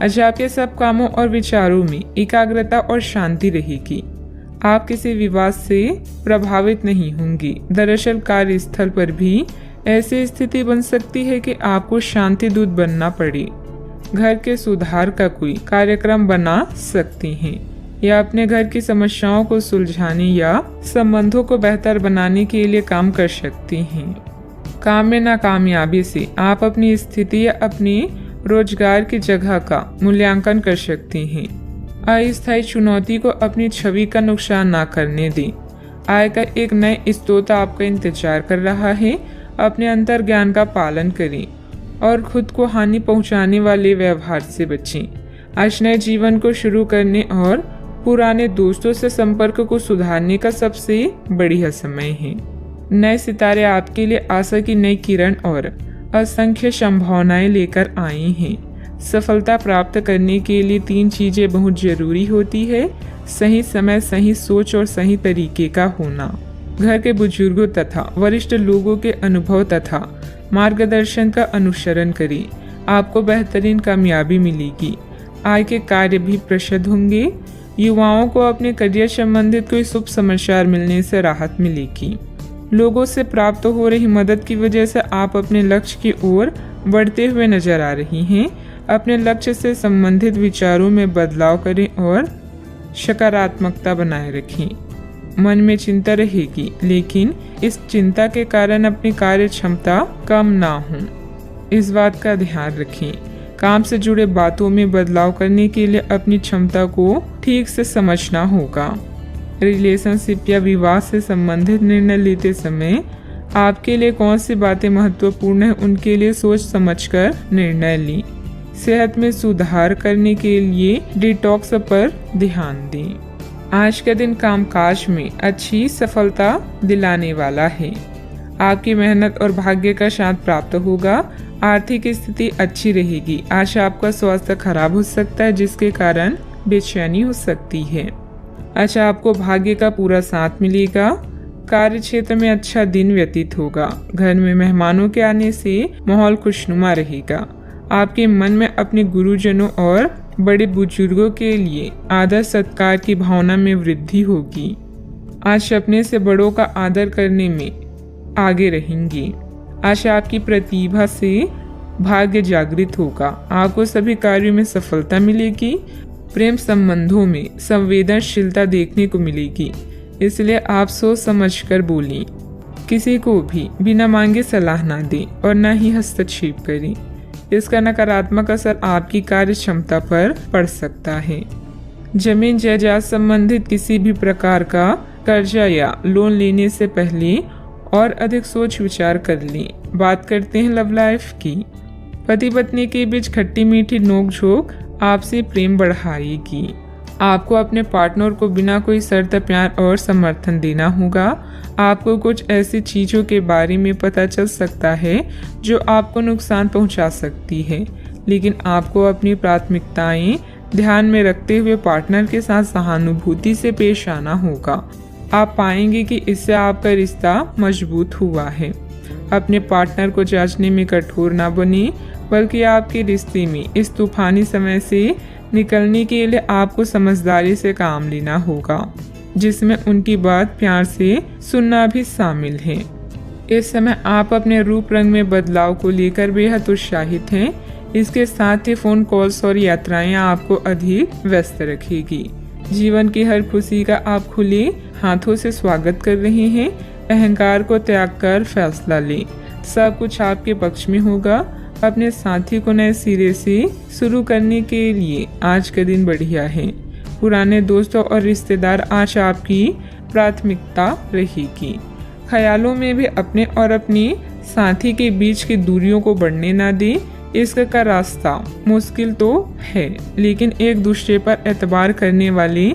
अच्छा, आपके सब कामों और विचारों में एकाग्रता और शांति रहेगी। आप किसी विवाद से प्रभावित नहीं होंगी। दरअसल कार्यस्थल पर भी ऐसी स्थिति बन सकती है कि आपको शांति दूत बनना पड़े। घर के सुधार का कोई कार्यक्रम बना सकती हैं या अपने घर की समस्याओं को सुलझाने या संबंधों को बेहतर बनाने के लिए काम कर सकती हैं। काम में नाकामयाबी से आप अपनी स्थिति या अपनी रोजगार की जगह का मूल्यांकन कर सकती हैं। अस्थायी चुनौती को अपनी छवि का नुकसान ना करने दें। आय का एक नए स्रोत आपका इंतजार कर रहा है। अपने अंतर ज्ञान का पालन करें और खुद को हानि पहुंचाने वाले व्यवहार से बचें। आज नए जीवन को शुरू करने और पुराने दोस्तों से संपर्क को सुधारने का सबसे बढ़िया समय है। नए सितारे आपके लिए आशा की नई किरण और असंख्य संभावनाएं लेकर आए हैं। सफलता प्राप्त करने के लिए 3 चीजें बहुत जरूरी होती है: सही समय, सही सोच और सही तरीके का होना। घर के बुजुर्गों तथा वरिष्ठ लोगों के अनुभव तथा मार्गदर्शन का अनुसरण करें। आपको बेहतरीन कामयाबी मिलेगी। आय के कार्य भी प्रशस्त होंगे। युवाओं को अपने करियर संबंधित कोई शुभ समाचार मिलने से राहत मिलेगी। लोगों से प्राप्त हो रही मदद की वजह से आप अपने लक्ष्य की ओर बढ़ते हुए नजर आ रही हैं। अपने लक्ष्य से संबंधित विचारों में बदलाव करें और सकारात्मकता बनाए रखें। मन में चिंता रहेगी, लेकिन इस चिंता के कारण अपनी कार्य क्षमता कम ना हो, इस बात का ध्यान रखें। काम से जुड़े बातों में बदलाव करने के लिए अपनी क्षमता को ठीक से समझना होगा। रिलेशनशिप या विवाह से संबंधित निर्णय लेते समय आपके लिए कौन सी बातें महत्वपूर्ण है, उनके लिए सोच समझकर निर्णय लें। सेहत में सुधार करने के लिए डिटॉक्स पर ध्यान दें। आज का दिन कामकाज में अच्छी सफलता दिलाने वाला है। आपकी मेहनत और भाग्य का साथ प्राप्त होगा। आर्थिक स्थिति अच्छी रहेगी। आज आपका स्वास्थ्य खराब हो सकता है, जिसके कारण बेचैनी हो सकती है। अच्छा, आपको भाग्य का पूरा साथ मिलेगा। कार्य क्षेत्र में अच्छा दिन व्यतीत होगा। घर में मेहमानों के आने से माहौल खुशनुमा रहेगा। आपके मन में अपने गुरुजनों और बड़े बुजुर्गों के लिए आदर सत्कार की भावना में वृद्धि होगी। आज अपने से बड़ों का आदर करने में आगे रहेंगी। आज आपकी प्रतिभा से भाग्य जागृत होगा। आपको सभी कार्यों में सफलता मिलेगी। प्रेम संबंधों में संवेदनशीलता देखने को मिलेगी, इसलिए आप सोच समझकर बोलें। किसी को भी बिना मांगे सलाह ना दें और न ही हस्तक्षेप करें। इसका नकारात्मक असर आपकी कार्य क्षमता पर पड़ सकता है। जमीन जायदाद संबंधित किसी भी प्रकार का कर्जा या लोन लेने से पहले और अधिक सोच विचार कर लें। बात करते हैं लव लाइफ की। पति पत्नी के बीच खट्टी मीठी नोकझोंक आपसी प्रेम बढ़ाएगी। आपको अपने पार्टनर को बिना कोई शर्त प्यार और समर्थन देना होगा। आपको कुछ ऐसी चीजों के बारे में पता चल सकता है जो आपको नुकसान पहुंचा सकती है, लेकिन आपको अपनी प्राथमिकताएं ध्यान में रखते हुए पार्टनर के साथ सहानुभूति से पेश आना होगा। आप पाएंगे कि इससे आपका रिश्ता मजबूत हुआ है। अपने पार्टनर को जांचने में कठोर ना बने, बल्कि आपके रिश्ते में इस तूफानी समय से निकलने के लिए आपको समझदारी से काम लेना होगा, जिसमें उनकी बात प्यार से सुनना भी शामिल है। इस समय आप अपने रूप रंग में बदलाव को लेकर बेहद उत्साहित हैं। इसके साथ ही फोन कॉल्स और यात्राएं आपको अधिक व्यस्त रखेगी। जीवन की हर खुशी का आप खुले हाथों से स्वागत कर रहे हैं। अहंकार को त्याग कर फैसला लें। सब कुछ आपके पक्ष में होगा। अपने साथी को नए सिरे से शुरू करने के लिए आज का दिन बढ़िया है। पुराने दोस्तों और रिश्तेदार आज आपकी प्राथमिकता रहेगी। ख्यालों में भी अपने और अपनी साथी के बीच की दूरियों को बढ़ने ना दें। इसका रास्ता मुश्किल तो है, लेकिन एक दूसरे पर एतबार करने वाले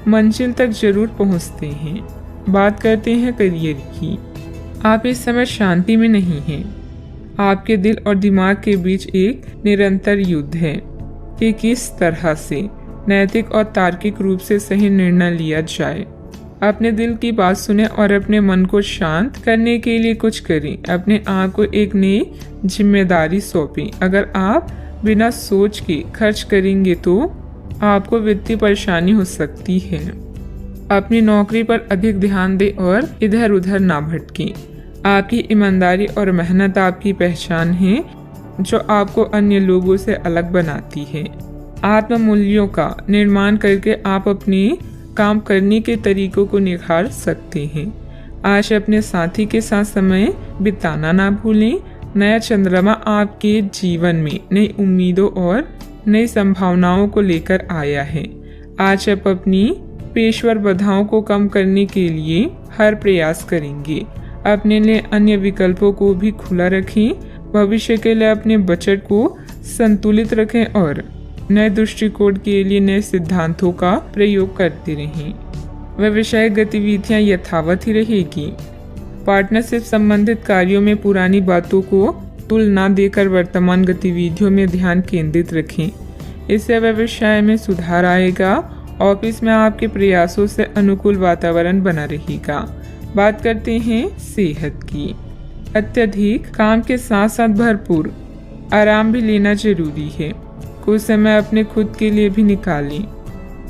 मंजिल तक जरूर पहुंचते हैं। बात करते हैं करियर की। आप इस समय शांति में नहीं हैं। आपके दिल और दिमाग के बीच एक निरंतर युद्ध है कि किस तरह से नैतिक और तार्किक रूप से सही निर्णय लिया जाए। अपने दिल की बात सुने और अपने मन को शांत करने के लिए कुछ करें। अपने आप को एक नई जिम्मेदारी सौंपें। अगर आप बिना सोच के खर्च करेंगे तो आपको वित्तीय परेशानी हो सकती है। अपनी नौकरी पर अधिक ध्यान दें और इधर उधर ना भटकें। आपकी ईमानदारी और मेहनत आपकी पहचान है, जो आपको अन्य लोगों से अलग बनाती है। आत्म मूल्यों का निर्माण करके आप अपने काम करने के तरीकों को निखार सकते हैं। आज अपने साथी के साथ समय बिताना ना भूलें। नया चंद्रमा आपके जीवन में नई उम्मीदों और नई संभावनाओं को लेकर आया है। आज आप अपनी पेशेवर बाधाओं को कम करने के लिए हर प्रयास करेंगे। अपने लिए अन्य विकल्पों को भी खुला रखें। भविष्य के लिए अपने बजट को संतुलित रखें और नए दृष्टिकोण के लिए नए सिद्धांतों का प्रयोग करते रहें। व्यवसायिक गतिविधियां यथावत ही रहेगी। पार्टनरशिप संबंधित कार्यों में पुरानी बातों को तुलना देकर वर्तमान गतिविधियों में ध्यान केंद्रित रखें। इससे व्यवसाय में सुधार आएगा। ऑफिस में आपके प्रयासों से अनुकूल वातावरण बना रहेगा। बात करते हैं सेहत की। अत्यधिक काम के साथ साथ भरपूर आराम भी लेना जरूरी है। कुछ समय अपने खुद के लिए भी निकालें।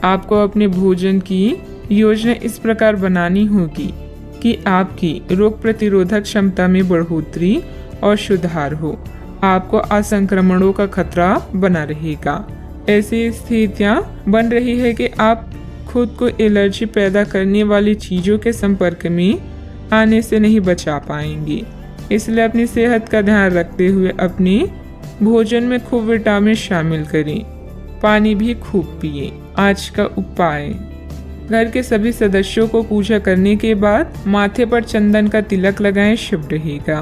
आपको अपने भोजन की योजना इस प्रकार बनानी होगी कि आपकी रोग प्रतिरोधक क्षमता में बढ़ोतरी और सुधार हो। आपको असंक्रमणों का खतरा बना रहेगा। ऐसी स्थितियां बन रही है कि आप खुद को एलर्जी पैदा करने वाली चीजों के संपर्क में आने से नहीं बचा पाएंगे। इसलिए अपनी सेहत का ध्यान रखते हुए अपने भोजन में खूब विटामिन शामिल करें। पानी भी खूब पिए। आज का उपाय, घर के सभी सदस्यों को पूजा करने के बाद माथे पर चंदन का तिलक लगाएं, शुभ रहेगा।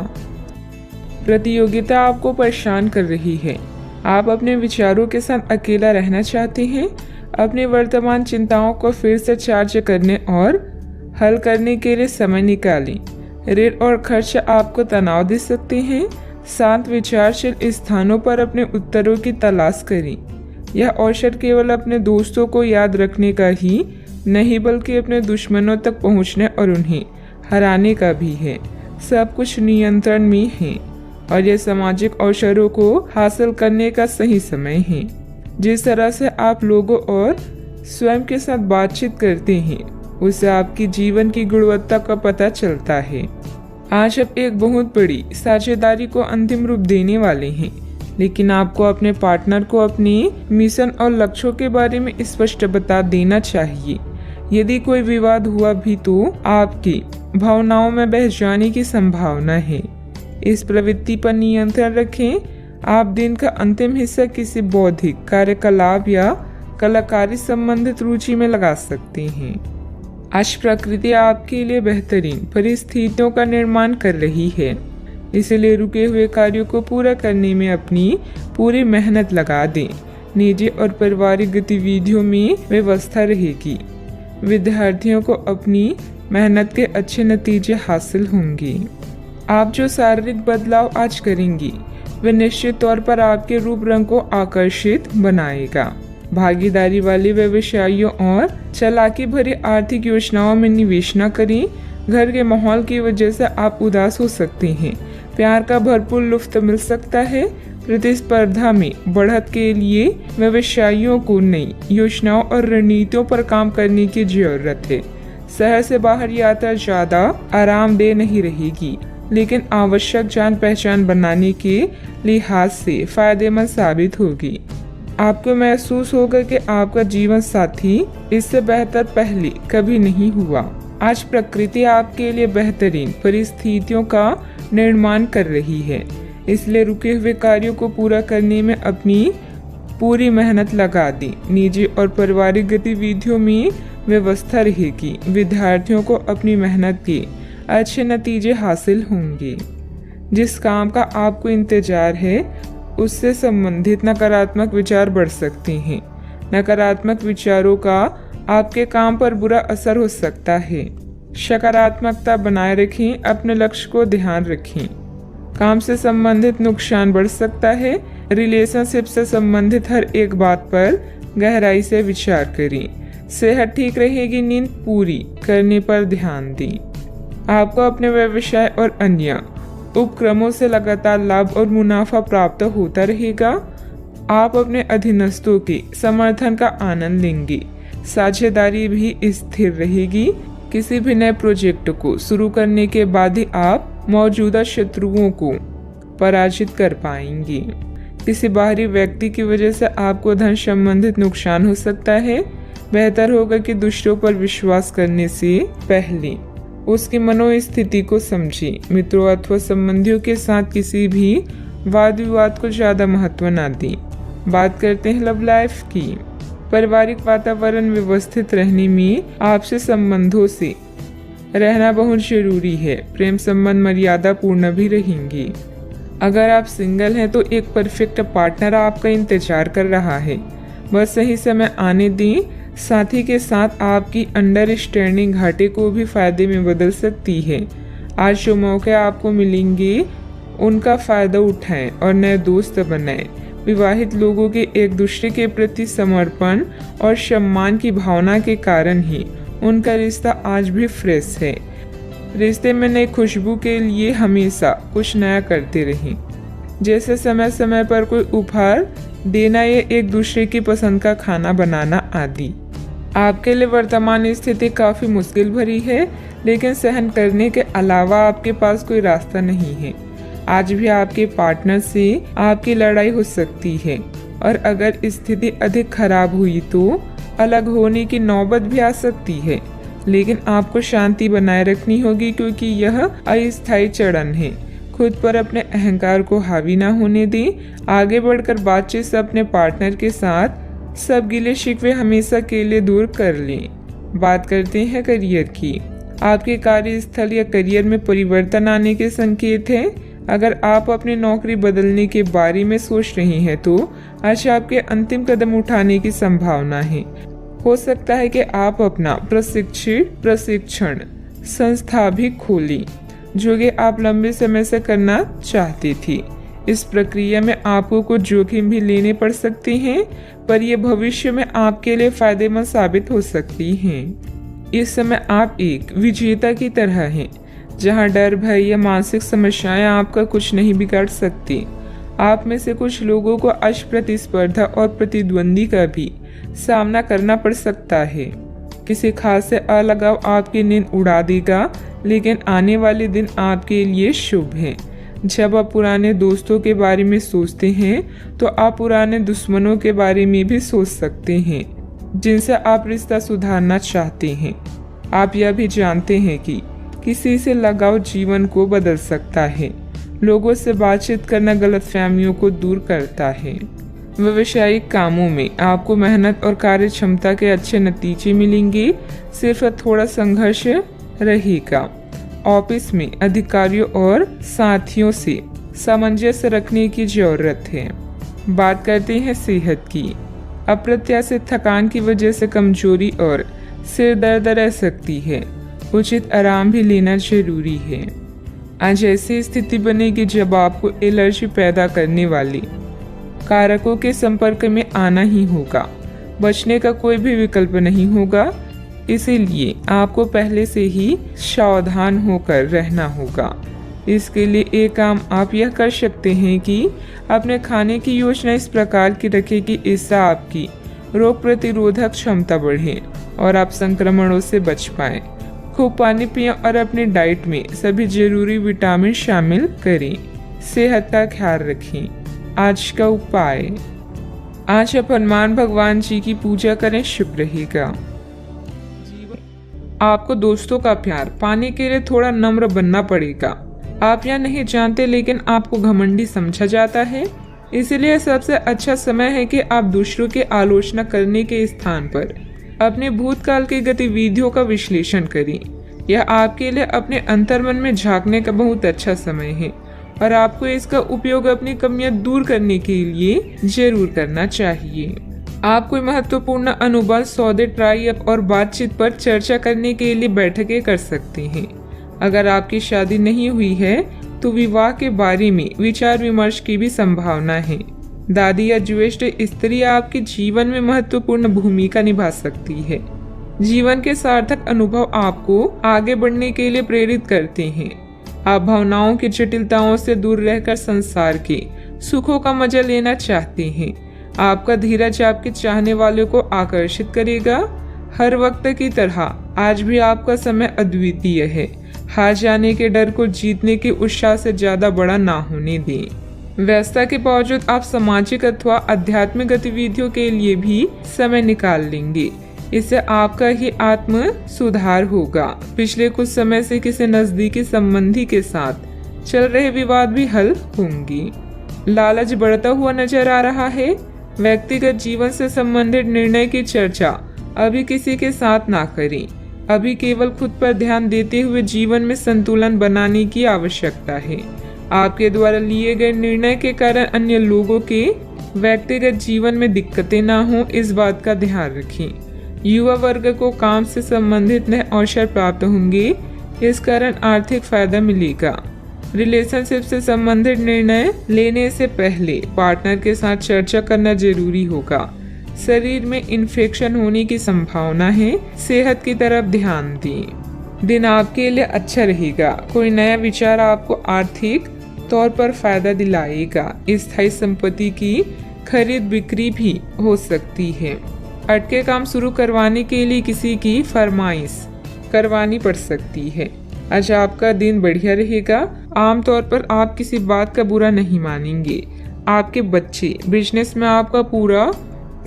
प्रतियोगिता आपको परेशान कर रही है। आप अपने विचारों के साथ अकेला रहना चाहते हैं। अपनी वर्तमान चिंताओं को फिर से चार्ज करने और हल करने के लिए समय निकालें। ऋण और खर्च आपको तनाव दे सकते हैं। शांत विचारशील स्थानों पर अपने उत्तरों की तलाश करें। यह अवसर केवल अपने दोस्तों को याद रखने का ही नहीं बल्कि अपने दुश्मनों तक पहुंचने और उन्हें हराने का भी है। सब कुछ नियंत्रण में है और यह सामाजिक अवसरों को हासिल करने का सही समय है। जिस तरह से आप लोगों और स्वयं के साथ बातचीत करते हैं उससे आपकी जीवन की गुणवत्ता का पता चलता है। आज आप एक बहुत बड़ी साझेदारी को अंतिम रूप देने वाले हैं, लेकिन आपको अपने पार्टनर को अपने मिशन और लक्ष्यों के बारे में स्पष्ट बता देना चाहिए। यदि कोई विवाद हुआ भी तो आपकी भावनाओं में बह जाने की संभावना है। इस प्रवृत्ति पर नियंत्रण रखें। आप दिन का अंतिम हिस्सा किसी बौद्धिक कार्यकलाप या कलाकारी संबंधित रुचि में लगा सकते हैं। आज प्रकृति आपके लिए बेहतरीन परिस्थितियों का निर्माण कर रही है, इसलिए रुके हुए कार्यों को पूरा करने में अपनी पूरी मेहनत लगा दें। निजी और पारिवारिक गतिविधियों में व्यवस्था रहेगी। विद्यार्थियों को अपनी मेहनत के अच्छे नतीजे हासिल होंगे। आप जो शारीरिक बदलाव आज करेंगी वे निश्चित तौर पर आपके रूप रंग को आकर्षित बनाएगा। भागीदारी वाले व्यवसायियों और चालाकी भरी आर्थिक योजनाओं में निवेश न करें। घर के माहौल की वजह से आप उदास हो सकते हैं। प्यार का भरपूर लुत्फ मिल सकता है। प्रतिस्पर्धा में बढ़त के लिए व्यवसायियों को नई योजनाओं और रणनीतियों पर काम करने की जरूरत है। शहर से बाहर यात्रा ज्यादा आरामदेह नहीं रहेगी, लेकिन आवश्यक जान पहचान बनाने के लिहाज से फायदेमंद साबित होगी। आपको महसूस होगा कि आपका जीवन साथी इससे बेहतर पहले कभी नहीं हुआ। आज प्रकृति आपके लिए बेहतरीन परिस्थितियों का निर्माण कर रही है, इसलिए रुके हुए कार्यों को पूरा करने में अपनी पूरी मेहनत लगा दी। निजी और पारिवारिक गतिविधियों में व्यवस्था रहेगी। विद्यार्थियों को अपनी मेहनत के अच्छे नतीजे हासिल होंगे। जिस काम का आपको इंतजार है उससे संबंधित नकारात्मक विचार बढ़ सकते हैं। नकारात्मक विचारों का आपके काम पर बुरा असर हो सकता है। सकारात्मकता बनाए रखें। अपने लक्ष्य को ध्यान रखें। काम से संबंधित नुकसान बढ़ सकता है। रिलेशनशिप से संबंधित हर एक बात पर गहराई से विचार करें। सेहत ठीक रहेगी। नींद पूरी करने पर ध्यान दें। आपको अपने व्यवसाय और अन्य उपक्रमों से लगातार लाभ और मुनाफा प्राप्त होता रहेगा। आप अपने अधीनस्थों के समर्थन का आनंद लेंगे। साझेदारी भी स्थिर रहेगी। किसी भी नए प्रोजेक्ट को शुरू करने के बाद ही आप मौजूदा शत्रुओं को पराजित कर पाएंगे। किसी बाहरी व्यक्ति की वजह से आपको धन संबंधित नुकसान हो सकता है। बेहतर होगा कि दूसरों पर विश्वास करने से पहले उसकी मनोस्थिति को समझें। मित्रों अथवा संबंधियों के साथ किसी भी वाद विवाद को ज्यादा महत्व न दें। बात करते हैं लव लाइफ की। पारिवारिक वातावरण व्यवस्थित रहने में आपसे संबंधों से रहना बहुत जरूरी है। प्रेम संबंध मर्यादा पूर्ण भी रहेंगे। अगर आप सिंगल हैं तो एक परफेक्ट पार्टनर आपका इंतजार कर रहा है। बस सही समय आने दें। साथी के साथ आपकी अंडरस्टैंडिंग घाटे को भी फायदे में बदल सकती है। आज जो मौके आपको मिलेंगे उनका फायदा उठाएं और नए दोस्त बनाएं। विवाहित लोगों के एक दूसरे के प्रति समर्पण और सम्मान की भावना के कारण ही उनका रिश्ता आज भी फ्रेश है। रिश्ते में नई खुशबू के लिए हमेशा कुछ नया करते रहें, जैसे समय समय पर कोई उपहार देना या एक दूसरे की पसंद का खाना बनाना आदि। आपके लिए वर्तमान स्थिति काफ़ी मुश्किल भरी है, लेकिन सहन करने के अलावा आपके पास कोई रास्ता नहीं है। आज भी आपके पार्टनर से आपकी लड़ाई हो सकती है और अगर स्थिति अधिक खराब हुई तो अलग होने की नौबत भी आ सकती है। लेकिन आपको शांति बनाए रखनी होगी क्योंकि यह अस्थायी चरण है। खुद पर अपने अहंकार को हावी ना होने दें। आगे बढ़कर बातचीत से अपने पार्टनर के साथ सब गिले शिकवे हमेशा के लिए दूर कर लें। बात करते हैं करियर की। आपके कार्यस्थल या करियर में परिवर्तन आने के संकेत हैं। अगर आप अपनी नौकरी बदलने के बारे में सोच रही हैं तो आज आपके अंतिम कदम उठाने की संभावना है। हो सकता है कि आप अपना प्रशिक्षण संस्था भी खोलें, जो कि आप लंबे समय से करना चाहती थी। इस प्रक्रिया में आपको कुछ जोखिम भी लेने पड़ सकते हैं, पर यह भविष्य में आपके लिए फायदेमंद साबित हो सकती हैं। इस समय आप एक विजेता की तरह हैं, जहां डर, भय या मानसिक समस्याएं आपका कुछ नहीं बिगाड़ सकती। आप में से कुछ लोगों को आज प्रतिस्पर्धा और प्रतिद्वंदी का भी सामना करना पड़ सकता है। किसी खास से अलगाव आपकी नींद उड़ा देगा, लेकिन आने वाले दिन आपके लिए शुभ हैं। जब आप पुराने दोस्तों के बारे में सोचते हैं तो आप पुराने दुश्मनों के बारे में भी सोच सकते हैं, जिनसे आप रिश्ता सुधारना चाहते हैं। आप यह भी जानते हैं कि किसी से लगाव जीवन को बदल सकता है। लोगों से बातचीत करना गलतफहमियों को दूर करता है। व्यावसायिक कामों में आपको मेहनत और कार्य क्षमता के अच्छे नतीजे मिलेंगे। सिर्फ थोड़ा संघर्ष रहेगा। ऑफिस में अधिकारियों और साथियों से सामंजस्य रखने की जरूरत है। बात करते हैं सेहत की। अप्रत्याशित थकान की वजह से कमजोरी और सिर दर्द रह सकती है। उचित आराम भी लेना जरूरी है। आज ऐसी स्थिति बनेगी जब आपको एलर्जी पैदा करने वाली कारकों के संपर्क में आना ही होगा। बचने का कोई भी विकल्प नहीं होगा, इसीलिए आपको पहले से ही सावधान होकर रहना होगा। इसके लिए एक काम आप यह कर सकते हैं कि अपने खाने की योजना इस प्रकार की रखें कि इससे आपकी रोग प्रतिरोधक क्षमता बढ़े और आप संक्रमणों से बच पाएं। खूब पानी पिएं और अपनी डाइट में सभी जरूरी विटामिन शामिल करें। सेहत का ख्याल रखें। आज का उपाय, आज आप हनुमान भगवान जी की पूजा करें, शुभ रहेगा। आपको दोस्तों का प्यार पाने के लिए थोड़ा नम्र बनना पड़ेगा। आप यह नहीं जानते, लेकिन आपको घमंडी समझा जाता है। इसलिए सबसे अच्छा समय है कि आप दूसरों की आलोचना करने के स्थान पर अपने भूतकाल की गतिविधियों का विश्लेषण करें। यह आपके लिए अपने अंतर्मन में झांकने का बहुत अच्छा समय है और आपको इसका उपयोग अपनी कमियां दूर करने के लिए जरूर करना चाहिए। आप कोई महत्वपूर्ण अनुबंध, सौदे, ट्राई अप और बातचीत पर चर्चा करने के लिए बैठकें कर सकते हैं। अगर आपकी शादी नहीं हुई है तो विवाह के बारे में विचार विमर्श की भी संभावना है। दादी या ज्येष्ठ स्त्री आपके जीवन में महत्वपूर्ण भूमिका निभा सकती है। जीवन के सार्थक अनुभव आपको आगे बढ़ने के लिए प्रेरित करते हैं। आप भावनाओं की जटिलताओं से दूर रहकर संसार के सुखों का मजा लेना चाहते हैं। आपका धीरज आपके चाहने वालों को आकर्षित करेगा। हर वक्त की तरह आज भी आपका समय अद्वितीय है। हार जाने के डर को जीतने के उत्साह से ज्यादा बड़ा ना होने दें। व्यस्तता के बावजूद आप सामाजिक अथवा आध्यात्मिक गतिविधियों के लिए भी समय निकाल लेंगे। इससे आपका ही आत्म सुधार होगा। पिछले कुछ समय से किसी नजदीकी संबंधी के साथ चल रहे विवाद भी हल होंगे। लालच बढ़ता हुआ नजर आ रहा है। व्यक्तिगत जीवन से संबंधित निर्णय की चर्चा अभी किसी के साथ ना करें। अभी केवल खुद पर ध्यान देते हुए जीवन में संतुलन बनाने की आवश्यकता है। आपके द्वारा लिए गए निर्णय के कारण अन्य लोगों के व्यक्तिगत जीवन में दिक्कतें ना हो, इस बात का ध्यान रखें। युवा वर्ग को काम से संबंधित नए अवसर प्राप्त होंगे, इस कारण आर्थिक फायदा मिलेगा। रिलेशनशिप से संबंधित निर्णय लेने से पहले पार्टनर के साथ चर्चा करना जरूरी होगा। शरीर में इन्फेक्शन होने की संभावना है, सेहत की तरफ ध्यान दें। दिन आपके लिए अच्छा रहेगा। कोई नया विचार आपको आर्थिक तौर पर फायदा दिलाएगा। स्थायी संपत्ति की खरीद बिक्री भी हो सकती है। अटके काम शुरू करवाने के लिए किसी की फरमाइश करवानी पड़ सकती है। आज आपका दिन बढ़िया रहेगा। आमतौर पर आप किसी बात का बुरा नहीं मानेंगे। आपके बच्चे बिजनेस में आपका पूरा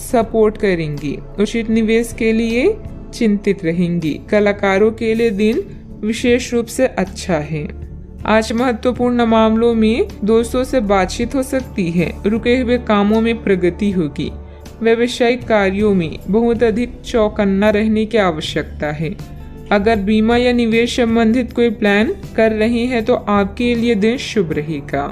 सपोर्ट करेंगे। उचित निवेश के लिए चिंतित रहेंगी। कलाकारों के लिए दिन विशेष रूप से अच्छा है। आज महत्वपूर्ण मामलों में दोस्तों से बातचीत हो सकती है। रुके हुए कामों में प्रगति होगी। व्यावसायिक कार्यों में बहुत अधिक चौकन्ना रहने की आवश्यकता है। अगर बीमा या निवेश संबंधित कोई प्लान कर रहे हैं तो आपके लिए दिन शुभ रहेगा।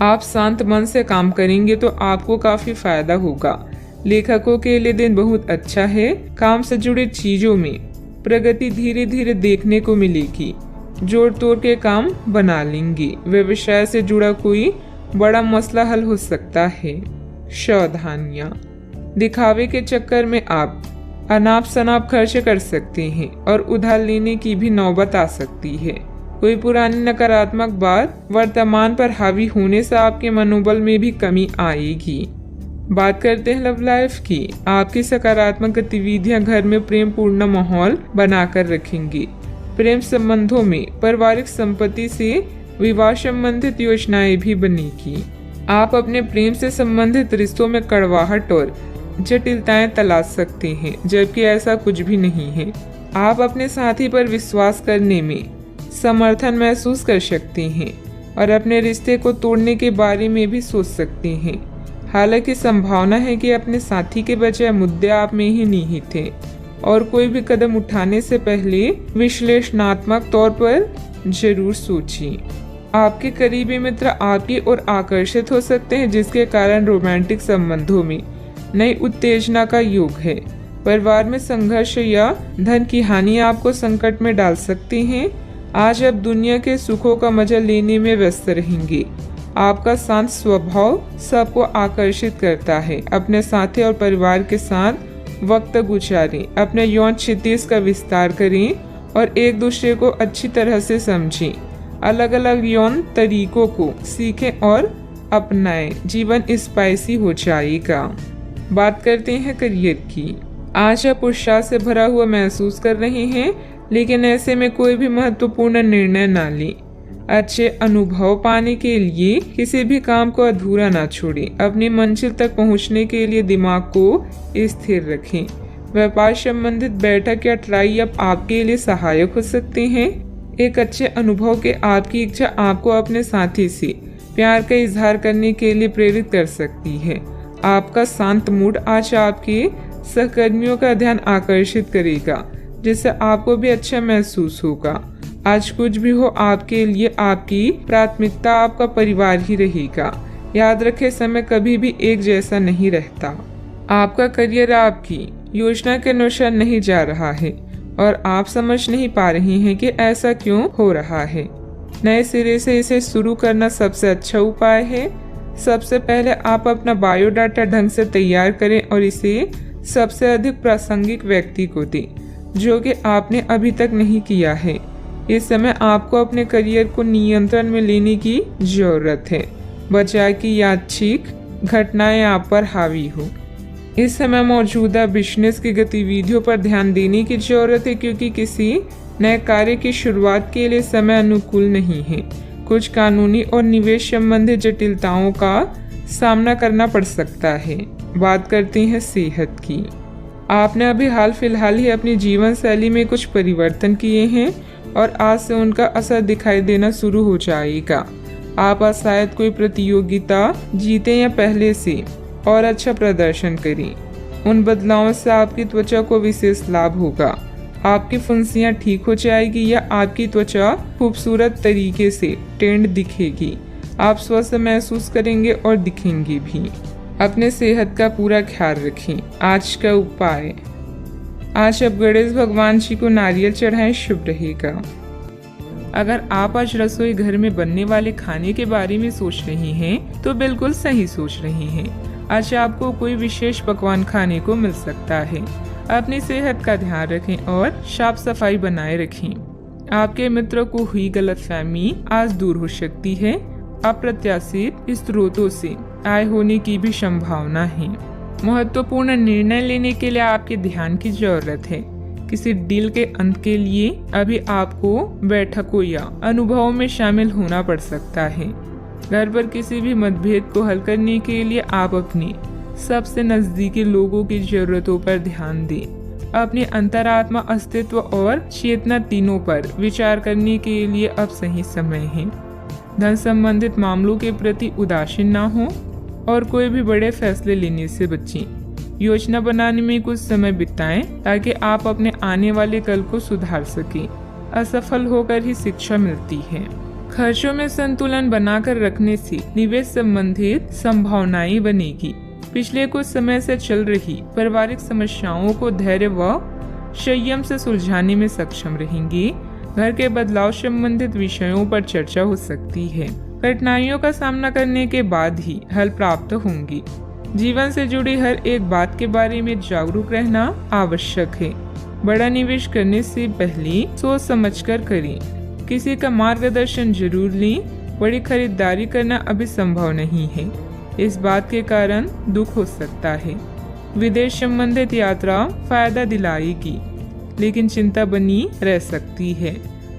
आप शांत मन से काम करेंगे तो आपको काफी फायदा होगा। लेखकों के लिए दिन बहुत अच्छा है। काम से जुड़ी चीजों में प्रगति धीरे धीरे देखने को मिलेगी। जोड़ तोड़ के काम बना लेंगे। व्यवसाय से जुड़ा कोई बड़ा मसला हल हो सकता है। सावधानियां, दिखावे के चक्कर में आप अनाप शनाप खर्च कर सकते हैं और उधार लेने की भी नौबत आ सकती है। कोई पुरानी नकारात्मक बात वर्तमान पर हावी होने से आपके मनोबल में भी कमी आएगी। बात करते हैं लव लाइफ की। आपकी सकारात्मक गतिविधियां घर में प्रेम पूर्ण माहौल बनाकर रखेंगी। प्रेम संबंधों में पारिवारिक संपत्ति से विवाह संबंधित योजनाएं भी बनेगी। आप अपने प्रेम से संबंधित रिश्तों में कड़वाहट और जटिलताएं तलाश सकते हैं, जबकि ऐसा कुछ भी नहीं है। आप अपने साथी पर विश्वास करने में समर्थन महसूस कर सकते हैं और अपने रिश्ते को तोड़ने के बारे में भी सोच सकते हैं। हालांकि संभावना है कि अपने साथी के बजाय मुद्दे आप में ही निहित थे और कोई भी कदम उठाने से पहले विश्लेषणात्मक तौर पर जरूर सोचिए। आपके करीबी मित्र आपकी ओर आकर्षित हो सकते हैं, जिसके कारण रोमांटिक संबंधों में नई उत्तेजना का योग है। परिवार में संघर्ष या धन की हानि आपको संकट में डाल सकती हैं। आज आप दुनिया के सुखों का मजा लेने में व्यस्त रहेंगे। आपका शांत स्वभाव सबको आकर्षित करता है। अपने साथी और परिवार के साथ वक्त गुजारें। अपने यौन क्षितिज का विस्तार करें और एक दूसरे को अच्छी तरह से समझें। अलग अलग यौन तरीकों को सीखें और अपनाएं। जीवन स्पाइसी हो जाएगा। बात करते हैं करियर की। आज आप उत्साह से भरा हुआ महसूस कर रहे हैं, लेकिन ऐसे में कोई भी महत्वपूर्ण निर्णय ना लें। अच्छे अनुभव पाने के लिए किसी भी काम को अधूरा ना छोड़ें। अपनी मंजिल तक पहुंचने के लिए दिमाग को स्थिर रखें। व्यापार संबंधित बैठक या ट्राई अब आपके लिए सहायक हो सकते हैं। एक अच्छे अनुभव के आपकी इच्छा आपको अपने साथी से प्यार का इजहार करने के लिए प्रेरित कर सकती है। आपका शांत मूड आज आपके सहकर्मियों का ध्यान आकर्षित करेगा, जिससे आपको भी अच्छा महसूस होगा। आज कुछ भी हो, आपके लिए आपकी प्राथमिकता आपका परिवार ही रहेगा। याद रखें, समय कभी भी एक जैसा नहीं रहता। आपका करियर आपकी योजना के अनुसार नहीं जा रहा है और आप समझ नहीं पा रहे हैं कि ऐसा क्यों हो रहा है। नए सिरे से इसे शुरू करना सबसे अच्छा उपाय है। सबसे पहले आप अपना बायोडाटा ढंग से तैयार करें और इसे सबसे अधिक प्रासंगिक व्यक्ति को दें, जो कि आपने अभी तक नहीं किया है। इस समय आपको अपने करियर को नियंत्रण में लेने की जरूरत है, बजाय कि यादृच्छिक घटनाएं आप पर हावी हो। इस समय मौजूदा बिजनेस की गतिविधियों पर ध्यान देने की जरूरत है, क्योंकि किसी नए कार्य की शुरुआत के लिए समय अनुकूल नहीं है। कुछ कानूनी और निवेश संबंधी जटिलताओं का सामना करना पड़ सकता है। बात करते हैं सेहत की। आपने अभी हाल फिलहाल ही अपनी जीवन शैली में कुछ परिवर्तन किए हैं और आज से उनका असर दिखाई देना शुरू हो जाएगा। आप शायद कोई प्रतियोगिता जीते या पहले से और अच्छा प्रदर्शन करें। उन बदलावों से आपकी त्वचा को विशेष लाभ होगा। आपकी फुंसियां ठीक हो जाएगी या आपकी त्वचा खूबसूरत तरीके से टेंड दिखेगी। आप स्वस्थ महसूस करेंगे और दिखेंगे भी। अपने सेहत का पूरा ख्याल रखें। आज का उपाय, आज आप गणेश भगवान जी को नारियल चढ़ाएं, शुभ रहेगा। अगर आप आज रसोई घर में बनने वाले खाने के बारे में सोच रही हैं, तो बिल्कुल सही सोच रही हैं। आज आपको कोई विशेष पकवान खाने को मिल सकता है। अपनी सेहत का ध्यान रखें और साफ सफाई बनाए रखें। आपके मित्रों को हुई गलतफहमी आज दूर हो सकती है। अप्रत्याशित स्रोतों से आय होने की भी संभावना है। महत्वपूर्ण निर्णय लेने के लिए आपके ध्यान की जरूरत है। किसी डील के अंत के लिए अभी आपको बैठकों या अनुभवों में शामिल होना पड़ सकता है। घर पर किसी भी मतभेद को हल करने के लिए आप अपने सबसे नजदीकी लोगों की जरूरतों पर ध्यान दें। अपनी अंतरात्मा, अस्तित्व और चेतना तीनों पर विचार करने के लिए अब सही समय है। धन संबंधित मामलों के प्रति उदासीन ना हो और कोई भी बड़े फैसले लेने से बचें। योजना बनाने में कुछ समय बिताएं ताकि आप अपने आने वाले कल को सुधार सकें। असफल होकर ही शिक्षा मिलती है। खर्चों में संतुलन बनाकर रखने से निवेश संबंधित संभावनाएं बनेगी। पिछले कुछ समय से चल रही पारिवारिक समस्याओं को धैर्य व संयम से सुलझाने में सक्षम रहेंगी। घर के बदलाव संबंधित विषयों पर चर्चा हो सकती है। कठिनाइयों का सामना करने के बाद ही हल प्राप्त होंगी। जीवन से जुड़ी हर एक बात के बारे में जागरूक रहना आवश्यक है। बड़ा निवेश करने से पहले सोच समझकर करें। किसी का मार्गदर्शन जरूर लें। बड़ी खरीदारी करना अभी संभव नहीं है। इस बात के कारण दुख हो सकता है। विदेश संबंधित यात्रा फायदा दिलाएगी, लेकिन चिंता बनी रह सकती है।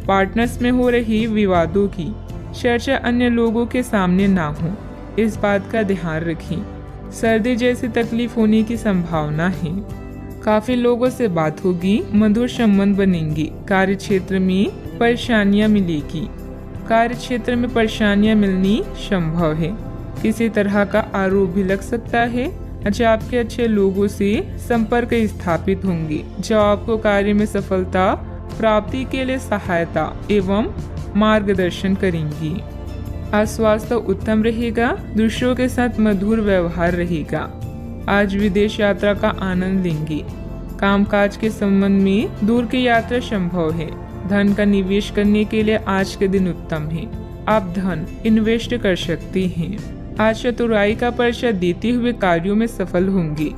पार्टनर्स में हो रही विवादों की चर्चा अन्य लोगों के सामने ना हो, इस बात का ध्यान रखें। सर्दी जैसी तकलीफ होने की संभावना है। काफी लोगों से बात होगी, मधुर संबंध बनेंगे। कार्य क्षेत्र में परेशानियां मिलेगी। कार्य क्षेत्र में परेशानियां मिलनी संभव है। किसी तरह का आरोप भी लग सकता है। अच्छा, आपके अच्छे लोगों से संपर्क स्थापित होंगे जो आपको कार्य में सफलता प्राप्ति के लिए सहायता एवं मार्गदर्शन करेंगी। आज स्वास्थ्य उत्तम रहेगा। दूसरों के साथ मधुर व्यवहार रहेगा। आज विदेश यात्रा का आनंद लेंगे। कामकाज के संबंध में दूर की यात्रा संभव है। धन का निवेश करने के लिए आज के दिन उत्तम है। आप धन इन्वेस्ट कर सकते हैं। आज चतुराई का परिचय देते हुए कार्यों में सफल होंगे।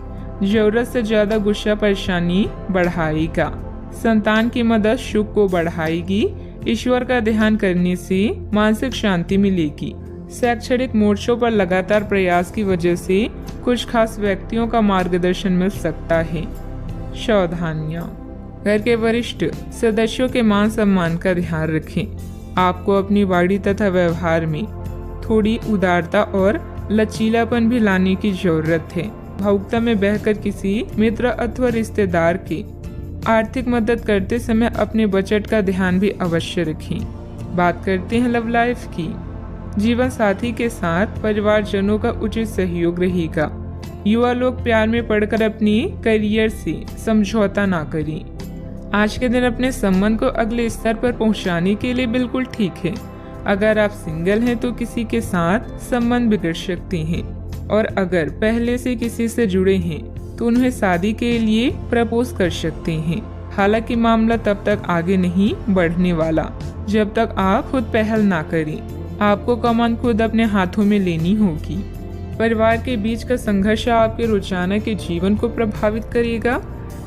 जरूरत से ज्यादा गुस्सा परेशानी बढ़ाएगा। संतान की मदद सुख को बढ़ाएगी। ईश्वर का ध्यान करने से मानसिक शांति मिलेगी। शैक्षणिक मोर्चों पर लगातार प्रयास की वजह से कुछ खास व्यक्तियों का मार्गदर्शन मिल सकता है। सावधानियां, घर के वरिष्ठ सदस्यों के मान सम्मान का ध्यान रखें। आपको अपनी वाणी तथा व्यवहार में थोड़ी उदारता और लचीलापन भी लाने की जरूरत है। भावुकता में बहकर किसी मित्र अथवा रिश्तेदार की आर्थिक मदद करते समय अपने बजट का ध्यान भी अवश्य रखें। बात करते हैं लव लाइफ की। जीवन साथी के साथ परिवारजनों का उचित सहयोग रहेगा। युवा लोग प्यार में पड़कर अपनी करियर से समझौता ना करें। आज के दिन अपने संबंध को अगले स्तर पर पहुंचाने के लिए बिल्कुल ठीक है। अगर आप सिंगल हैं तो किसी के साथ संबंध बिगड़ सकते हैं, और अगर पहले से किसी से जुड़े हैं तो उन्हें शादी के लिए प्रपोज कर सकते हैं। हालांकि मामला तब तक आगे नहीं बढ़ने वाला जब तक आप खुद पहल ना करें। आपको कमान खुद अपने हाथों में लेनी होगी। परिवार के बीच का संघर्ष आपके रोजाना के जीवन को प्रभावित करेगा।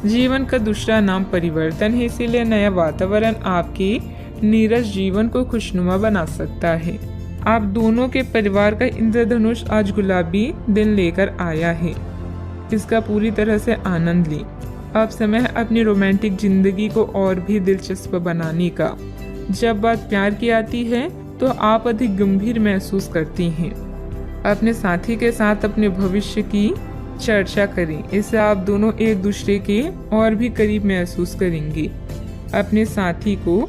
जीवन का दूसरा नाम परिवर्तन है, इसीलिए नया वातावरण आपके नीरस जीवन को खुशनुमा बना सकता है। आप दोनों के परिवार का इंद्रधनुष आज गुलाबी दिन लेकर आया है। इसका पूरी तरह से आनंद लें। अब समय है अपनी रोमांटिक जिंदगी को और भी दिलचस्प बनाने का। जब बात प्यार की आती है तो आप अधिक गंभीर महसूस करती हैं। अपने साथी के साथ अपने भविष्य की चर्चा करें। इससे आप दोनों एक दूसरे के और भी करीब महसूस करेंगे। अपने साथी को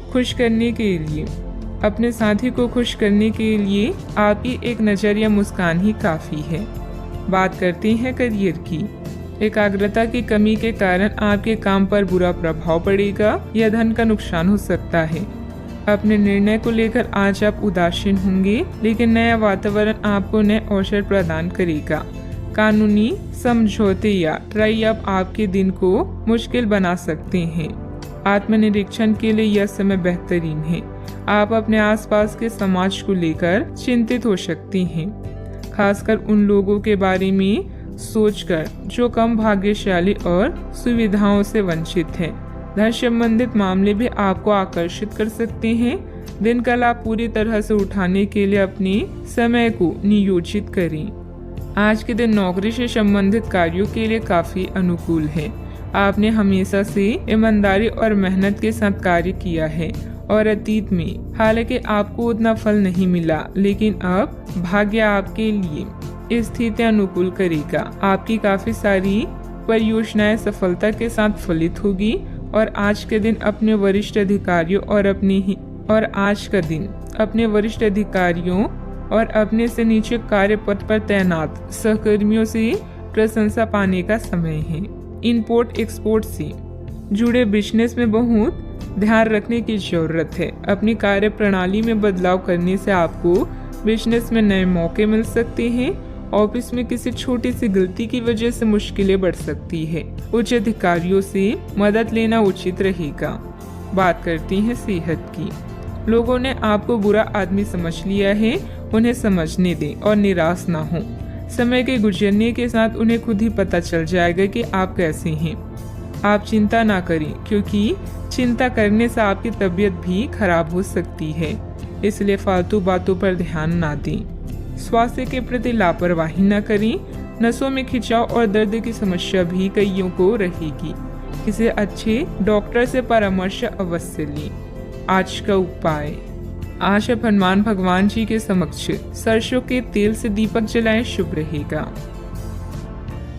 खुश करने के लिए आपकी एक नज़र या मुस्कान ही काफ़ी है। बात करते हैं करियर की। एकाग्रता की कमी के कारण आपके काम पर बुरा प्रभाव पड़ेगा या धन का नुकसान हो सकता है। अपने निर्णय को लेकर आज आप उदासीन होंगे, लेकिन नया वातावरण आपको नए अवसर प्रदान करेगा। कानूनी समझौते या ट्राई अप आपके दिन को मुश्किल बना सकते हैं। आत्मनिरीक्षण के लिए यह समय बेहतरीन है। आप अपने आसपास के समाज को लेकर चिंतित हो सकती हैं, खासकर उन लोगों के बारे में सोचकर जो कम भाग्यशाली और सुविधाओं से वंचित हैं। धन संबंधित मामले भी आपको आकर्षित कर सकते हैं। दिन का लाभ पूरी तरह से उठाने के लिए अपने समय को नियोजित करें। आज के दिन नौकरी से संबंधित कार्यों के लिए काफी अनुकूल है। आपने हमेशा से ईमानदारी और मेहनत के साथ कार्य किया है और अतीत में हालांकि आपको उतना फल नहीं मिला, लेकिन अब भाग्य आपके लिए स्थिति अनुकूल करेगा। आपकी काफी सारी परियोजनाएं सफलता के साथ फलित होगी और आज के दिन अपने वरिष्ठ अधिकारियों और अपने से नीचे कार्य पथ पर तैनात सहकर्मियों से प्रशंसा पाने का समय है। इंपोर्ट एक्सपोर्ट से जुड़े बिजनेस में बहुत ध्यान रखने की जरूरत है। अपनी कार्य प्रणाली में बदलाव करने से आपको बिजनेस में नए मौके मिल सकते हैं। ऑफिस में किसी छोटी सी गलती की वजह से मुश्किलें बढ़ सकती है। उच्च अधिकारियों से मदद लेना उचित रहेगा। बात करती हैं सेहत की। लोगों ने आपको बुरा आदमी समझ लिया है, उन्हें समझने दें और निराश ना हो। समय के गुजरने के साथ उन्हें खुद ही पता चल जाएगा कि आप कैसे हैं। आप चिंता ना करें, क्योंकि चिंता करने से आपकी तबीयत भी खराब हो सकती है, इसलिए फालतू बातों पर ध्यान ना दें। स्वास्थ्य के प्रति लापरवाही न करें। नसों में खिंचाव और दर्द की समस्या भी कईयों को रहेगी। किसी अच्छे डॉक्टर से परामर्श अवश्य लें। आज का उपाय, आज आप हनुमान भगवान जी के समक्ष सरसों के तेल से दीपक जलाएं, शुभ रहेगा।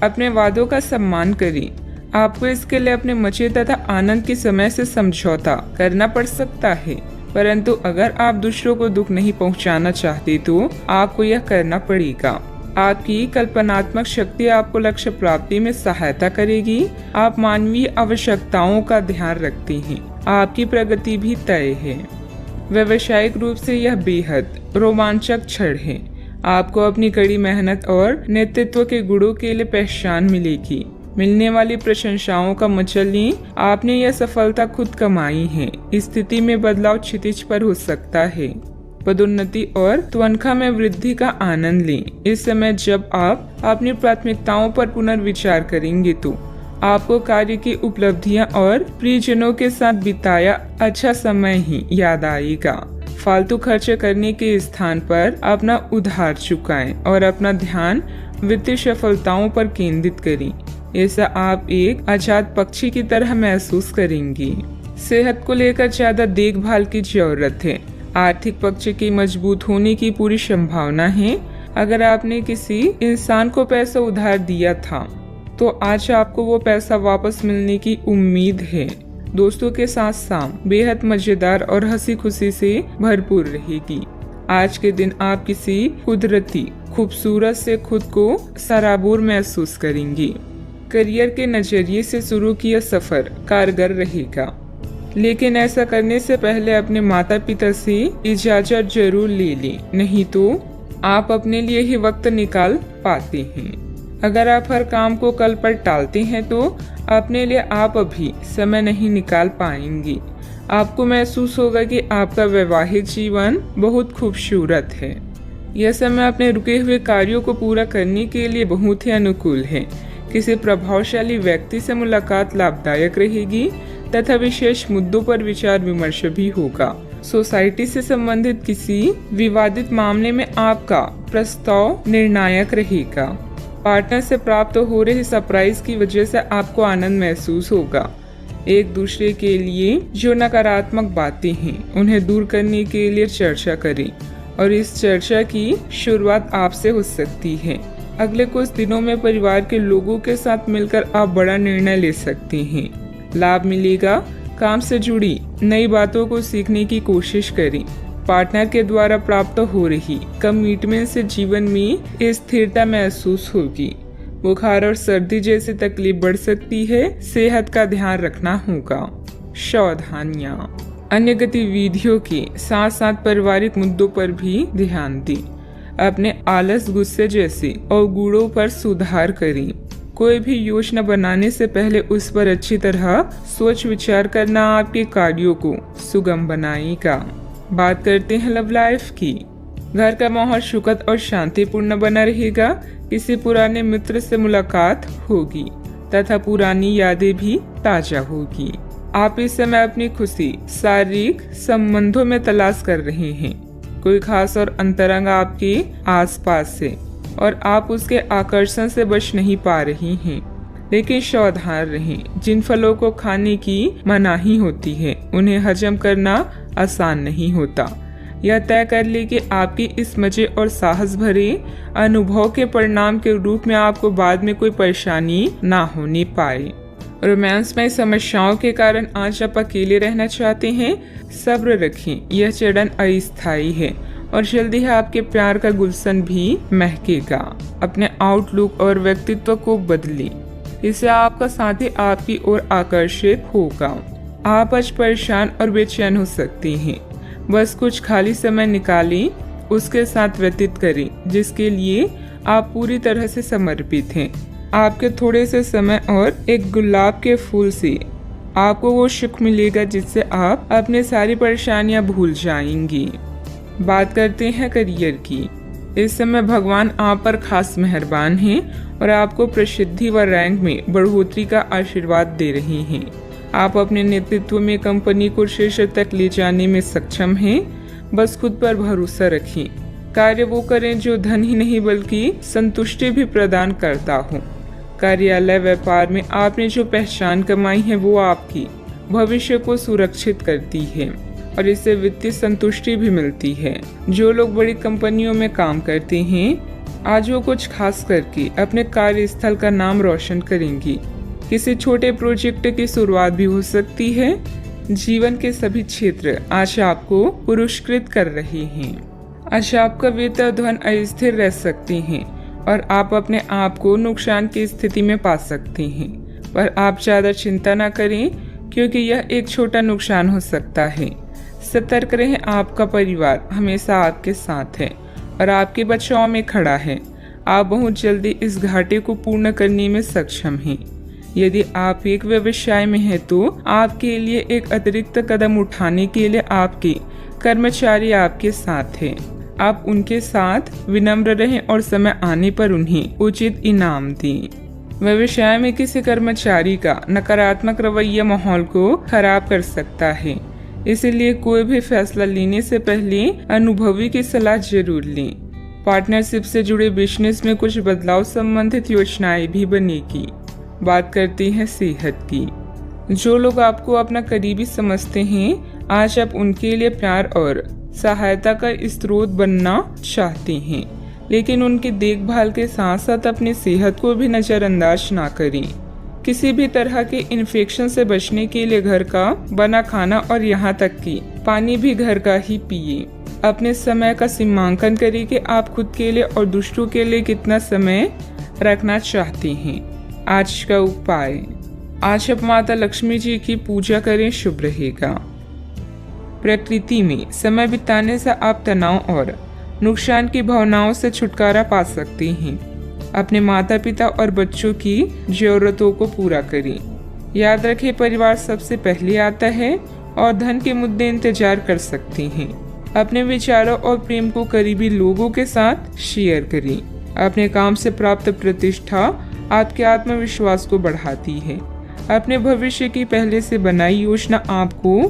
अपने वादों का सम्मान करें। आपको इसके लिए अपने मजे तथा आनंद के समय से समझौता करना पड़ सकता है, परंतु अगर आप दूसरों को दुख नहीं पहुंचाना चाहते तो आपको यह करना पड़ेगा। आपकी कल्पनात्मक शक्ति आपको लक्ष्य प्राप्ति में सहायता करेगी। आप मानवीय आवश्यकताओं का ध्यान रखते हैं। आपकी प्रगति भी तय है। व्यावसायिक रूप से यह बेहद रोमांचक क्षण है। आपको अपनी कड़ी मेहनत और नेतृत्व के गुणों के लिए पहचान मिलेगी। मिलने वाली प्रशंसाओं का मजा लें। आपने यह सफलता खुद कमाई है। स्थिति में बदलाव क्षितिज पर हो सकता है। पदोन्नति और तनख्वाह में वृद्धि का आनंद लें। इस समय जब आप अपनी प्राथमिकताओं पर पुनर्विचार करेंगे तो आपको कार्य की उपलब्धियां और प्रियजनों के साथ बिताया अच्छा समय ही याद आएगा। फालतू खर्च करने के स्थान पर अपना उधार चुकाएं और अपना ध्यान वित्तीय सफलताओं पर केंद्रित करें। ऐसा आप एक आजाद पक्षी की तरह महसूस करेंगे। सेहत को लेकर ज्यादा देखभाल की जरूरत है। आर्थिक पक्ष की मजबूत होने की पूरी संभावना है। अगर आपने किसी इंसान को पैसा उधार दिया था तो आज आपको वो पैसा वापस मिलने की उम्मीद है। दोस्तों के साथ शाम बेहद मजेदार और हंसी खुशी से भरपूर रहेगी। आज के दिन आप किसी कुदरती खूबसूरत से खुद को सराबोर महसूस करेंगी। करियर के नजरिए से शुरू किया सफर कारगर रहेगा, लेकिन ऐसा करने से पहले अपने माता पिता से इजाजत जरूर ले लें, नहीं तो आप अपने लिए ही वक्त निकाल पाते हैं। अगर आप हर काम को कल पर टालते हैं तो अपने लिए आप अभी समय नहीं निकाल पाएंगी। आपको महसूस होगा कि आपका वैवाहिक जीवन बहुत खूबसूरत है। यह समय अपने रुके हुए कार्यों को पूरा करने के लिए बहुत ही अनुकूल है। किसी प्रभावशाली व्यक्ति से मुलाकात लाभदायक रहेगी तथा विशेष मुद्दों पर विचार विमर्श भी होगा। सोसाइटी से संबंधित किसी विवादित मामले में आपका प्रस्ताव निर्णायक रहेगा। पार्टनर से प्राप्त हो रहे सरप्राइज की वजह से आपको आनंद महसूस होगा। एक दूसरे के लिए जो नकारात्मक बातें हैं उन्हें दूर करने के लिए चर्चा करें और इस चर्चा की शुरुआत आपसे हो सकती है। अगले कुछ दिनों में परिवार के लोगों के साथ मिलकर आप बड़ा निर्णय ले सकते हैं। लाभ मिलेगा। काम से जुड़ी नई बातों को सीखने की कोशिश करें। पार्टनर के द्वारा प्राप्त हो रही कमिटमेंट से जीवन में स्थिरता महसूस होगी। बुखार और सर्दी जैसी तकलीफ बढ़ सकती है। सेहत का ध्यान रखना होगा। सावधानियां। अन्य गतिविधियों के साथ साथ पारिवारिक मुद्दों पर भी ध्यान दें। अपने आलस, गुस्से जैसे अवगुणों पर सुधार करें। कोई भी योजना बनाने से पहले उस पर अच्छी तरह सोच विचार करना आपके कार्यों को सुगम बनाएगा। बात करते हैं लव लाइफ की। घर का माहौल सुखद और शांतिपूर्ण बना रहेगा। किसी पुराने मित्र से मुलाकात होगी तथा पुरानी यादें भी ताजा होगी। आप इस समय अपनी खुशी शारीरिक संबंधों में तलाश कर रहे हैं। कोई खास और अंतरंग आपके आसपास है और आप उसके आकर्षण से बच नहीं पा रही हैं। लेकिन सावधान रहें। जिन फलों को खाने की मनाही होती है उन्हें हजम करना आसान नहीं होता। यह तय कर ले कि आपकी इस मजे और साहस भरे अनुभव के परिणाम के रूप में आपको बाद में कोई परेशानी ना होने पाए। रोमांस में समस्याओं के कारण आज आप अकेले रहना चाहते हैं। सब्र रखें। यह चरण अस्थायी है और जल्दी ही आपके प्यार का गुलशन भी महकेगा। अपने आउटलुक और व्यक्तित्व को बदलें। इससे आपका साथी आपकी ओर आकर्षित होगा। आप आज परेशान और बेचैन हो सकते हैं। बस कुछ खाली समय निकालें, उसके साथ व्यतीत करें जिसके लिए आप पूरी तरह से समर्पित हैं। आपके थोड़े से समय और एक गुलाब के फूल से आपको वो सुख मिलेगा जिससे आप अपनी सारी परेशानियां भूल जाएंगी। बात करते हैं करियर की। इस समय भगवान आप पर खास मेहरबान हैं और आपको प्रसिद्धि व रैंक में बढ़ोतरी का आशीर्वाद दे रहे हैं। आप अपने नेतृत्व में कंपनी को शीर्ष तक ले जाने में सक्षम हैं। बस खुद पर भरोसा रखें। कार्य वो करें जो धन ही नहीं बल्कि संतुष्टि भी प्रदान करता हो। कार्यालय व्यापार में आपने जो पहचान कमाई है वो आपकी भविष्य को सुरक्षित करती है और इससे वित्तीय संतुष्टि भी मिलती है। जो लोग बड़ी कंपनियों में काम करते हैं आज वो कुछ खास करके अपने कार्यस्थल का नाम रोशन करेंगी। किसी छोटे प्रोजेक्ट की शुरुआत भी हो सकती है। जीवन के सभी क्षेत्र आज आपको पुरस्कृत कर रहे हैं। आज आपका वित्त और धन अस्थिर रह सकते हैं और आप अपने आप को नुकसान की स्थिति में पा सकते हैं। पर आप ज्यादा चिंता न करें क्योंकि यह एक छोटा नुकसान हो सकता है। सतर्क रहें। आपका परिवार हमेशा आपके साथ है और आपके बचाव में खड़ा है। आप बहुत जल्दी इस घाटे को पूर्ण करने में सक्षम हैं। यदि आप एक व्यवसाय में हैं तो आपके लिए एक अतिरिक्त कदम उठाने के लिए आपके कर्मचारी आपके साथ हैं। आप उनके साथ विनम्र रहें और समय आने पर उन्हें उचित इनाम दें। व्यवसाय में किसी कर्मचारी का नकारात्मक रवैया माहौल को खराब कर सकता है। इसलिए कोई भी फैसला लेने से पहले अनुभवी की सलाह जरूर लें। पार्टनरशिप से जुड़े बिजनेस में कुछ बदलाव संबंधित योजनाएं भी बनेगी। बात करते हैं सेहत की। जो लोग आपको अपना करीबी समझते हैं आज आप उनके लिए प्यार और सहायता का स्रोत बनना चाहते हैं। लेकिन उनकी देखभाल के साथ साथ अपनी सेहत को भी नजरअंदाज ना करें। किसी भी तरह के इन्फेक्शन से बचने के लिए घर का बना खाना और यहाँ तक कि पानी भी घर का ही पिए। अपने समय का सीमांकन करें कि आप खुद के लिए और दूसरों के लिए कितना समय रखना चाहते हैं। आज का उपाय। आज आप माता लक्ष्मी जी की पूजा करें, शुभ रहेगा। प्रकृति में समय बिताने से आप तनाव और नुकसान की भावनाओं से छुटकारा पा सकते हैं। अपने माता पिता और बच्चों की जरूरतों को पूरा करें। याद रखें परिवार सबसे पहले आता है और धन के मुद्दे इंतजार कर सकते हैं। अपने विचारों और प्रेम को करीबी लोगों के साथ शेयर करें। अपने काम से प्राप्त प्रतिष्ठा आपके आत्मविश्वास को बढ़ाती है। अपने भविष्य की पहले से बनाई योजना आपको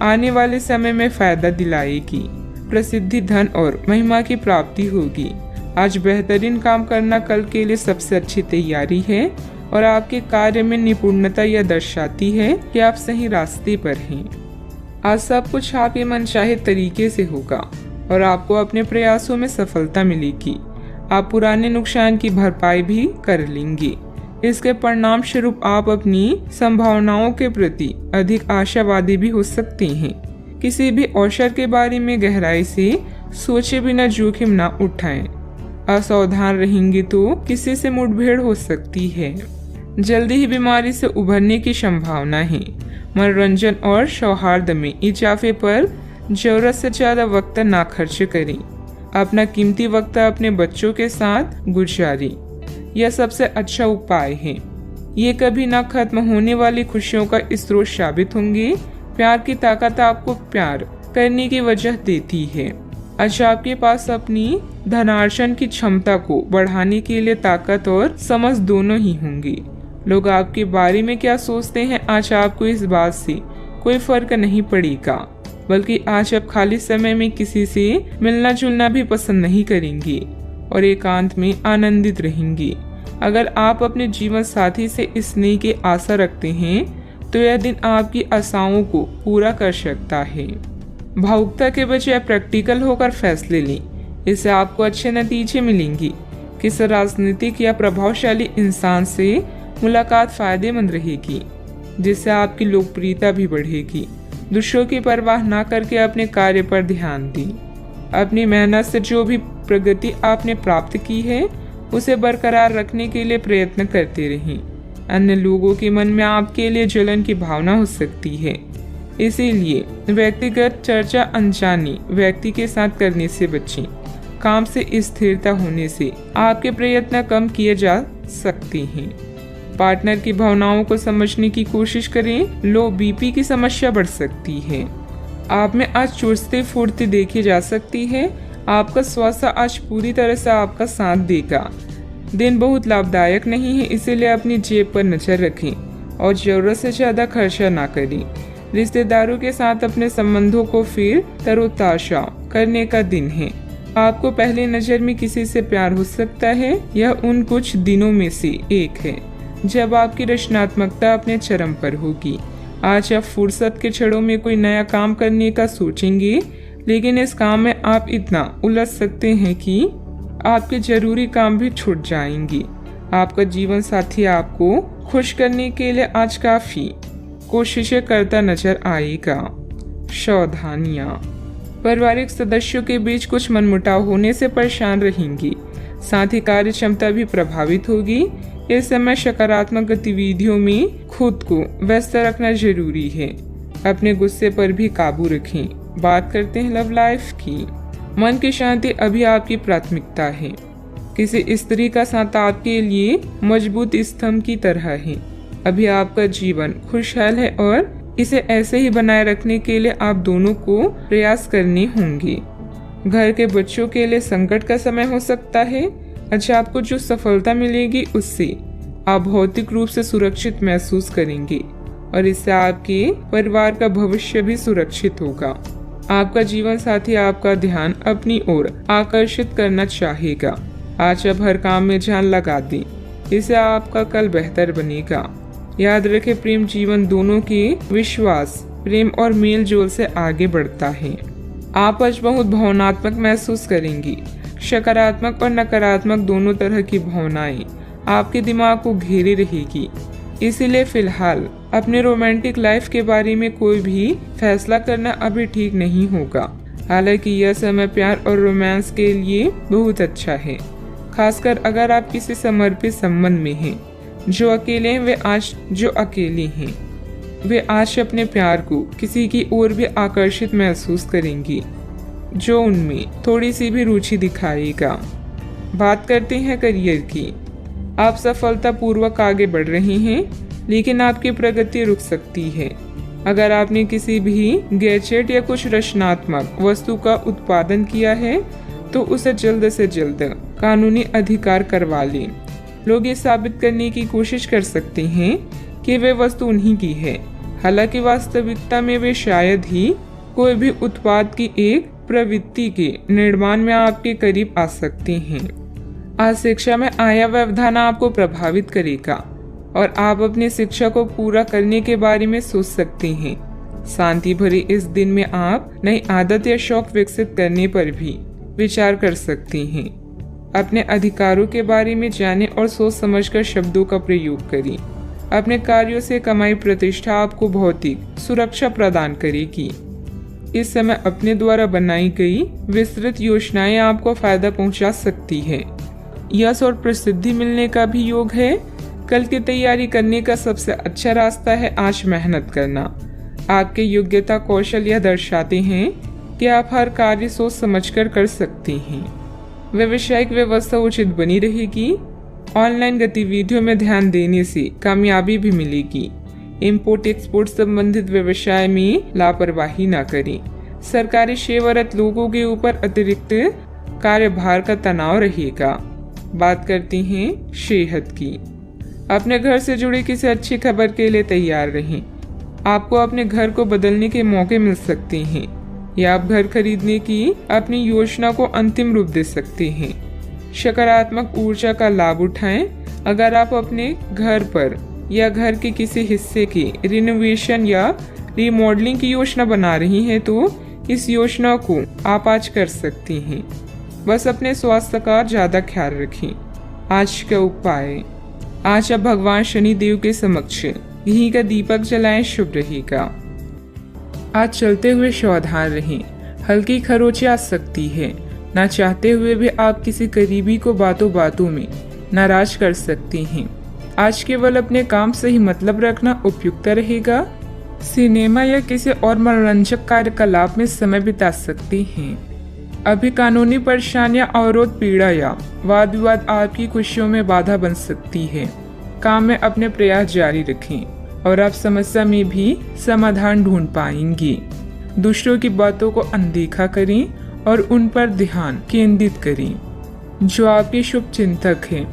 आने वाले समय में फायदा दिलाएगी। प्रसिद्धि, धन और महिमा की प्राप्ति होगी। आज बेहतरीन काम करना कल के लिए सबसे अच्छी तैयारी है और आपके कार्य में निपुणता यह दर्शाती है कि आप सही रास्ते पर हैं। आज सब कुछ आपके मनचाहे तरीके से होगा और आपको अपने प्रयासों में सफलता मिलेगी। आप पुराने नुकसान की भरपाई भी कर लेंगे। इसके परिणाम स्वरूप आप अपनी संभावनाओं के प्रति अधिक आशावादी भी हो सकते हैं। किसी भी अवसर के बारे में गहराई से सोचे बिना जोखिम न उठाएं। असावधान रहेंगे तो किसी से मुठभेड़ हो सकती है। जल्दी ही बीमारी से उभरने की संभावना है। मनोरंजन और सौहार्द में इजाफे पर जरूरत से ज्यादा वक्त ना खर्च करें। अपना कीमती वक्त अपने बच्चों के साथ गुजारें। यह सबसे अच्छा उपाय है। ये कभी ना खत्म होने वाली खुशियों का स्रोत साबित होंगे। प्यार की ताकत आपको प्यार करने की वजह देती है। आज आपके पास अपनी धनार्जन की क्षमता को बढ़ाने के लिए ताकत और समझ दोनों ही होंगी। लोग आपके बारे में क्या सोचते हैं, आज आपको इस बात से कोई फर्क नहीं पड़ेगा, बल्कि आज आप खाली समय में किसी से मिलना जुलना भी पसंद नहीं करेंगे और एकांत में आनंदित रहेंगे। अगर आप अपने जीवन साथी से स्नेह की आशा रखते हैं तो यह दिन आपकी आशाओं को पूरा कर सकता है। भावुकता के बजाय प्रैक्टिकल होकर फैसले लें, इससे आपको अच्छे नतीजे मिलेंगे। किसी राजनीतिक या प्रभावशाली इंसान से मुलाकात फायदेमंद रहेगी, जिससे आपकी लोकप्रियता भी बढ़ेगी। दूसरों की परवाह न करके अपने कार्य पर ध्यान दें। अपनी मेहनत से जो भी प्रगति आपने प्राप्त की है उसे बरकरार रखने के लिए प्रयत्न करते रहें। अन्य लोगों के मन में आपके लिए जलन की भावना हो सकती है, इसीलिए व्यक्तिगत चर्चा अनजाने व्यक्ति के साथ करने से बचें। काम से स्थिरता होने से आपके प्रयत्न कम किए जा सकते हैं। पार्टनर की भावनाओं को समझने की कोशिश करें। लो बीपी की समस्या बढ़ सकती है। आप में आज चुस्ती फुर्ती देखी जा सकती है। आपका स्वास्थ्य आज पूरी तरह से आपका साथ देगा। दिन बहुत लाभदायक नहीं है, इसीलिए अपनी जेब पर नजर रखें और जरूरत से ज्यादा खर्चा ना करें। रिश्तेदारों के साथ अपने संबंधों को फिर तरोताजा करने का दिन है। आपको पहली नजर में किसी से प्यार हो सकता है। यह उन कुछ दिनों में से एक है जब आपकी रचनात्मकता अपने चरम पर होगी। आज आप फुर्सत के क्षणों में कोई नया काम करने का सोचेंगे, लेकिन इस काम में आप इतना उलझ सकते हैं कि आपके जरूरी काम भी छूट जाएंगे। आपका जीवन साथी आपको खुश करने के लिए आज काफी कोशिशें करता नजर आएगा। सावधानियां, पारिवारिक सदस्यों के बीच कुछ मनमुटाव होने से परेशान रहेंगी। साथ ही कार्य क्षमता भी प्रभावित होगी। इस समय सकारात्मक गतिविधियों में खुद को व्यस्त रखना जरूरी है। अपने गुस्से पर भी काबू रखें। बात करते हैं लव लाइफ की। मन की शांति अभी आपकी प्राथमिकता है। किसी स्त्री का साथ आपके लिए मजबूत स्तंभ की तरह है। अभी आपका जीवन खुशहाल है और इसे ऐसे ही बनाए रखने के लिए आप दोनों को प्रयास करने होंगे। घर के बच्चों के लिए संकट का समय हो सकता है। अच्छा, आपको जो सफलता मिलेगी उससे आप भौतिक रूप से सुरक्षित महसूस करेंगे और इससे आपके परिवार का भविष्य भी सुरक्षित होगा। आपका जीवन साथी आपका ध्यान अपनी ओर आकर्षित करना चाहेगा। आज आप हर काम में जान लगा दें, इससे आपका कल बेहतर बनेगा। याद रखें, प्रेम जीवन दोनों के विश्वास, प्रेम और मेल जोल से आगे बढ़ता है। आप आज बहुत भावनात्मक महसूस करेंगी। सकारात्मक और नकारात्मक दोनों तरह की भावनाएं आपके दिमाग को घेरे रहेगी। इसीलिए फिलहाल अपने रोमांटिक लाइफ के बारे में कोई भी फैसला करना अभी ठीक नहीं होगा। हालांकि यह समय प्यार और रोमांस के लिए बहुत अच्छा है, खासकर अगर आप किसी समर्पित संबंध में हैं। जो अकेले हैं वे आज अपने प्यार को किसी की ओर भी आकर्षित महसूस करेंगी जो उनमें थोड़ी सी भी रुचि दिखाएगा। बात करते हैं करियर की। आप सफलतापूर्वक आगे बढ़ रहे हैं, लेकिन आपकी प्रगति रुक सकती है। अगर आपने किसी भी गैजेट या कुछ रचनात्मक वस्तु का उत्पादन किया है तो उसे जल्द से जल्द कानूनी अधिकार करवा लें। लोग ये साबित करने की कोशिश कर सकते हैं कि वे वस्तु उन्हीं की है। हालांकि वास्तविकता में वे शायद ही कोई भी उत्पाद की एक प्रवृत्ति के निर्माण में आपके करीब आ सकते हैं। आज शिक्षा में आया व्यवधान आपको प्रभावित करेगा और आप अपनी शिक्षा को पूरा करने के बारे में सोच सकते हैं। शांति भरे इस दिन में आप नई आदत या शौक विकसित करने पर भी विचार कर सकते हैं। अपने अधिकारों के बारे में जानें और सोच समझकर शब्दों का प्रयोग करें। अपने कार्यों से कमाई प्रतिष्ठा आपको भौतिक सुरक्षा प्रदान करेगी। इस समय अपने द्वारा बनाई गई विस्तृत योजनाएं आपको फायदा पहुंचा सकती है। यश और प्रसिद्धि मिलने का भी योग है। कल की तैयारी करने का सबसे अच्छा रास्ता है आज मेहनत करना। आपके योग्यता कौशल यह दर्शाते हैं कि आप हर कार्य सोच समझकर कर सकते हैं। व्यावसायिक व्यवस्था उचित बनी रहेगी। ऑनलाइन गतिविधियों में ध्यान देने से कामयाबी भी मिलेगी। इम्पोर्ट एक्सपोर्ट संबंधित व्यवसाय में लापरवाही न करें। सरकारी सेवारत लोगों के ऊपर अतिरिक्त कार्यभार का तनाव रहेगा। बात करते हैं सेहत की। अपने घर से जुड़ी किसी अच्छी खबर के लिए तैयार रहें। आपको अपने घर को बदलने के मौके मिल सकते हैं या आप घर खरीदने की अपनी योजना को अंतिम रूप दे सकते हैं। सकारात्मक ऊर्जा का लाभ उठाएं। अगर आप अपने घर पर या घर के किसी हिस्से की रिनोवेशन या रिमॉडलिंग की योजना बना रही हैं तो इस योजना को आप आज कर सकती हैं। बस अपने स्वास्थ्य का ज्यादा ख्याल रखें। आज का उपाय, आज आप भगवान शनि देव के समक्ष घी का दीपक जलाएं, शुभ रहेगा। आज चलते हुए सावधान रहें। हल्की खरोंच आ सकती है। ना चाहते हुए भी आप किसी करीबी को बातों बातों में नाराज कर सकते हैं। आज केवल अपने काम से ही मतलब रखना उपयुक्त रहेगा। सिनेमा या किसी और मनोरंजक कार्यकलाप में समय बिता सकते हैं। अभी कानूनी परेशानियां, अवरोध, पीड़ा या वाद विवाद आपकी खुशियों में बाधा बन सकती है। काम में अपने प्रयास जारी रखें और आप समस्या में भी समाधान ढूंढ पाएंगे। दूसरों की बातों को अनदेखा करें और उन पर ध्यान केंद्रित करें जो आपके शुभ चिंतक हैं।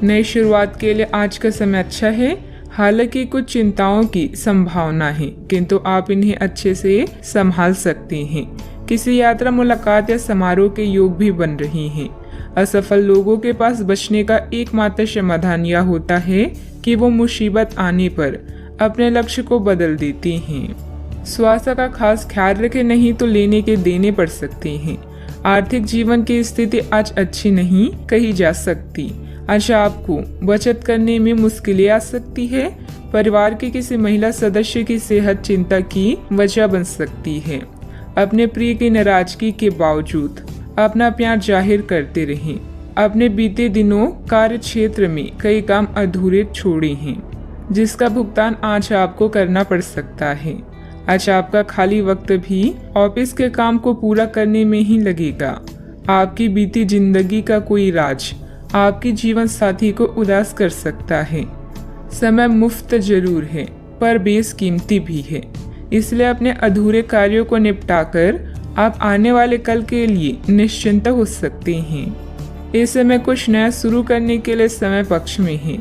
नई शुरुआत के लिए आज का समय अच्छा है। हालांकि कुछ चिंताओं की संभावना है, किंतु आप इन्हें अच्छे से संभाल सकते हैं। किसी यात्रा, मुलाकात या समारोह के योग भी बन रहे हैं। असफल लोगों के पास बचने का एकमात्र समाधान यह होता है कि वो मुसीबत आने पर अपने लक्ष्य को बदल देते हैं। स्वास्थ्य का खास ख्याल रखें, नहीं तो लेने के देने पड़ सकते हैं। आर्थिक जीवन की स्थिति आज अच्छी नहीं कही जा सकती। आज आपको बचत करने में मुश्किलें आ सकती है। परिवार की किसी महिला सदस्य की सेहत चिंता की वजह बन सकती है। अपने प्रिय की नाराजगी के बावजूद अपना प्यार जाहिर करते रहें। अपने बीते दिनों कार्य क्षेत्र में कई काम अधूरे छोड़े हैं, जिसका भुगतान आज आपको करना पड़ सकता है। आज आपका खाली वक्त भी ऑफिस के काम को पूरा करने में ही लगेगा। आपकी बीती जिंदगी का कोई राज आपके जीवन साथी को उदास कर सकता है। समय मुफ्त जरूर है पर बेशकीमती भी है, इसलिए अपने अधूरे कार्यों को निपटाकर आप आने वाले कल के लिए निश्चिंत हो सकते हैं। इस समय कुछ नया शुरू करने के लिए समय पक्ष में है।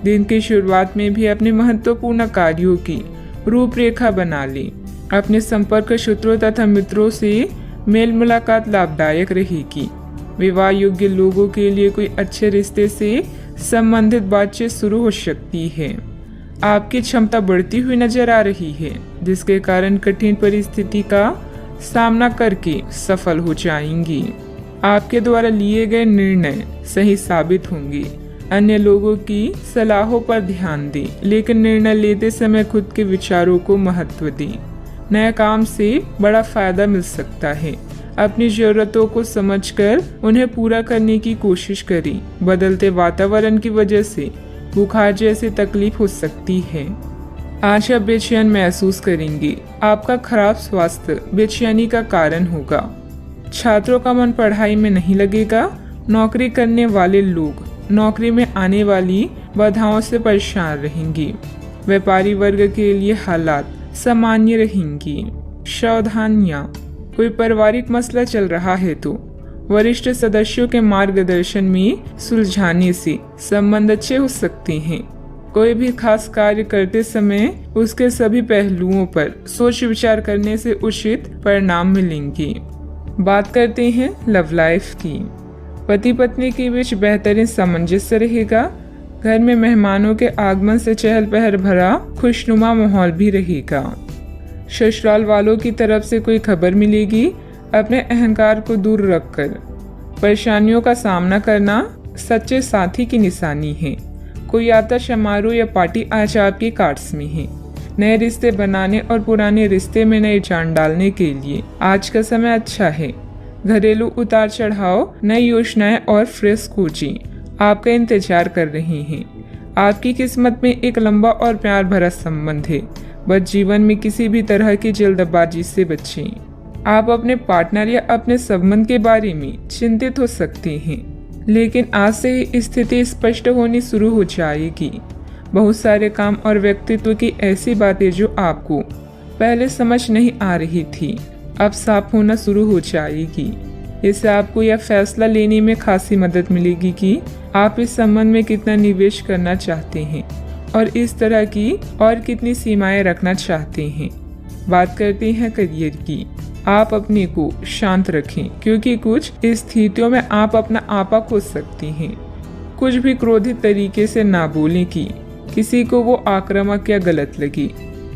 दिन की शुरुआत में भी अपने महत्वपूर्ण कार्यों की रूपरेखा बना लें। अपने संपर्क सूत्रों तथा मित्रों से मेल मुलाकात लाभदायक रहेगी। विवाह योग्य लोगों के लिए कोई अच्छे रिश्ते से संबंधित बातचीत शुरू हो सकती है। आपकी क्षमता बढ़ती हुई नजर आ रही है, जिसके कारण कठिन परिस्थिति का सामना करके सफल हो जाएंगी। आपके द्वारा लिए गए निर्णय सही साबित होंगे। अन्य लोगों की सलाहों पर ध्यान दें, लेकिन निर्णय लेते समय खुद के विचारों को महत्व दें। नए काम से बड़ा फायदा मिल सकता है। अपनी जरूरतों को समझकर उन्हें पूरा करने की कोशिश करें। बदलते वातावरण की वजह से बुखार जैसी तकलीफ हो सकती है। आज आप बेचैन महसूस करेंगे। आपका खराब स्वास्थ्य बेचैनी का कारण होगा। छात्रों का मन पढ़ाई में नहीं लगेगा। नौकरी करने वाले लोग नौकरी में आने वाली बाधाओं से परेशान रहेंगे। व्यापारी वर्ग के लिए हालात सामान्य रहेंगी। सावधानियां, कोई पारिवारिक मसला चल रहा है तो वरिष्ठ सदस्यों के मार्गदर्शन में सुलझाने से संबंध अच्छे हो सकते हैं। कोई भी खास कार्य करते समय उसके सभी पहलुओं पर सोच विचार करने से उचित परिणाम मिलेंगे। बात करते हैं लव लाइफ की। पति पत्नी के बीच बेहतरीन सामंजस्य रहेगा। घर में मेहमानों के आगमन से चहल पहल भरा खुशनुमा माहौल भी रहेगा। ससुराल वालों की तरफ से कोई खबर मिलेगी। अपने अहंकार को दूर रखकर परेशानियों का सामना करना सच्चे साथी की निशानी है। कोई यात्रा समारोह या पार्टी आज आपके कार्ड्स में है। नए रिश्ते बनाने और पुराने रिश्ते में नई जान डालने के लिए आज का समय अच्छा है। घरेलू उतार चढ़ाव, नई योजनाएं और फ्रेश कोचिंग आपका इंतजार कर रही हैं। आपकी किस्मत में एक लंबा और प्यार भरा संबंध है। बस जीवन में किसी भी तरह की जल्दबाजी से बचें। आप अपने पार्टनर या अपने संबंध के बारे में चिंतित हो सकते हैं, लेकिन आज से ही स्थिति स्पष्ट होनी शुरू हो जाएगी। बहुत सारे काम और व्यक्तित्व की ऐसी बातें जो आपको पहले समझ नहीं आ रही थी, अब साफ होना शुरू हो जाएगी। इससे आपको यह फैसला लेने में खासी मदद मिलेगी कि आप इस संबंध में कितना निवेश करना चाहते हैं और इस तरह की और कितनी सीमाएं रखना चाहते हैं। बात करते हैं करियर की। आप अपने को शांत रखें, क्योंकि कुछ स्थितियों में आप अपना आपा खो सकती हैं। कुछ भी क्रोधित तरीके से ना बोलें कि किसी को वो आक्रामक या गलत लगे।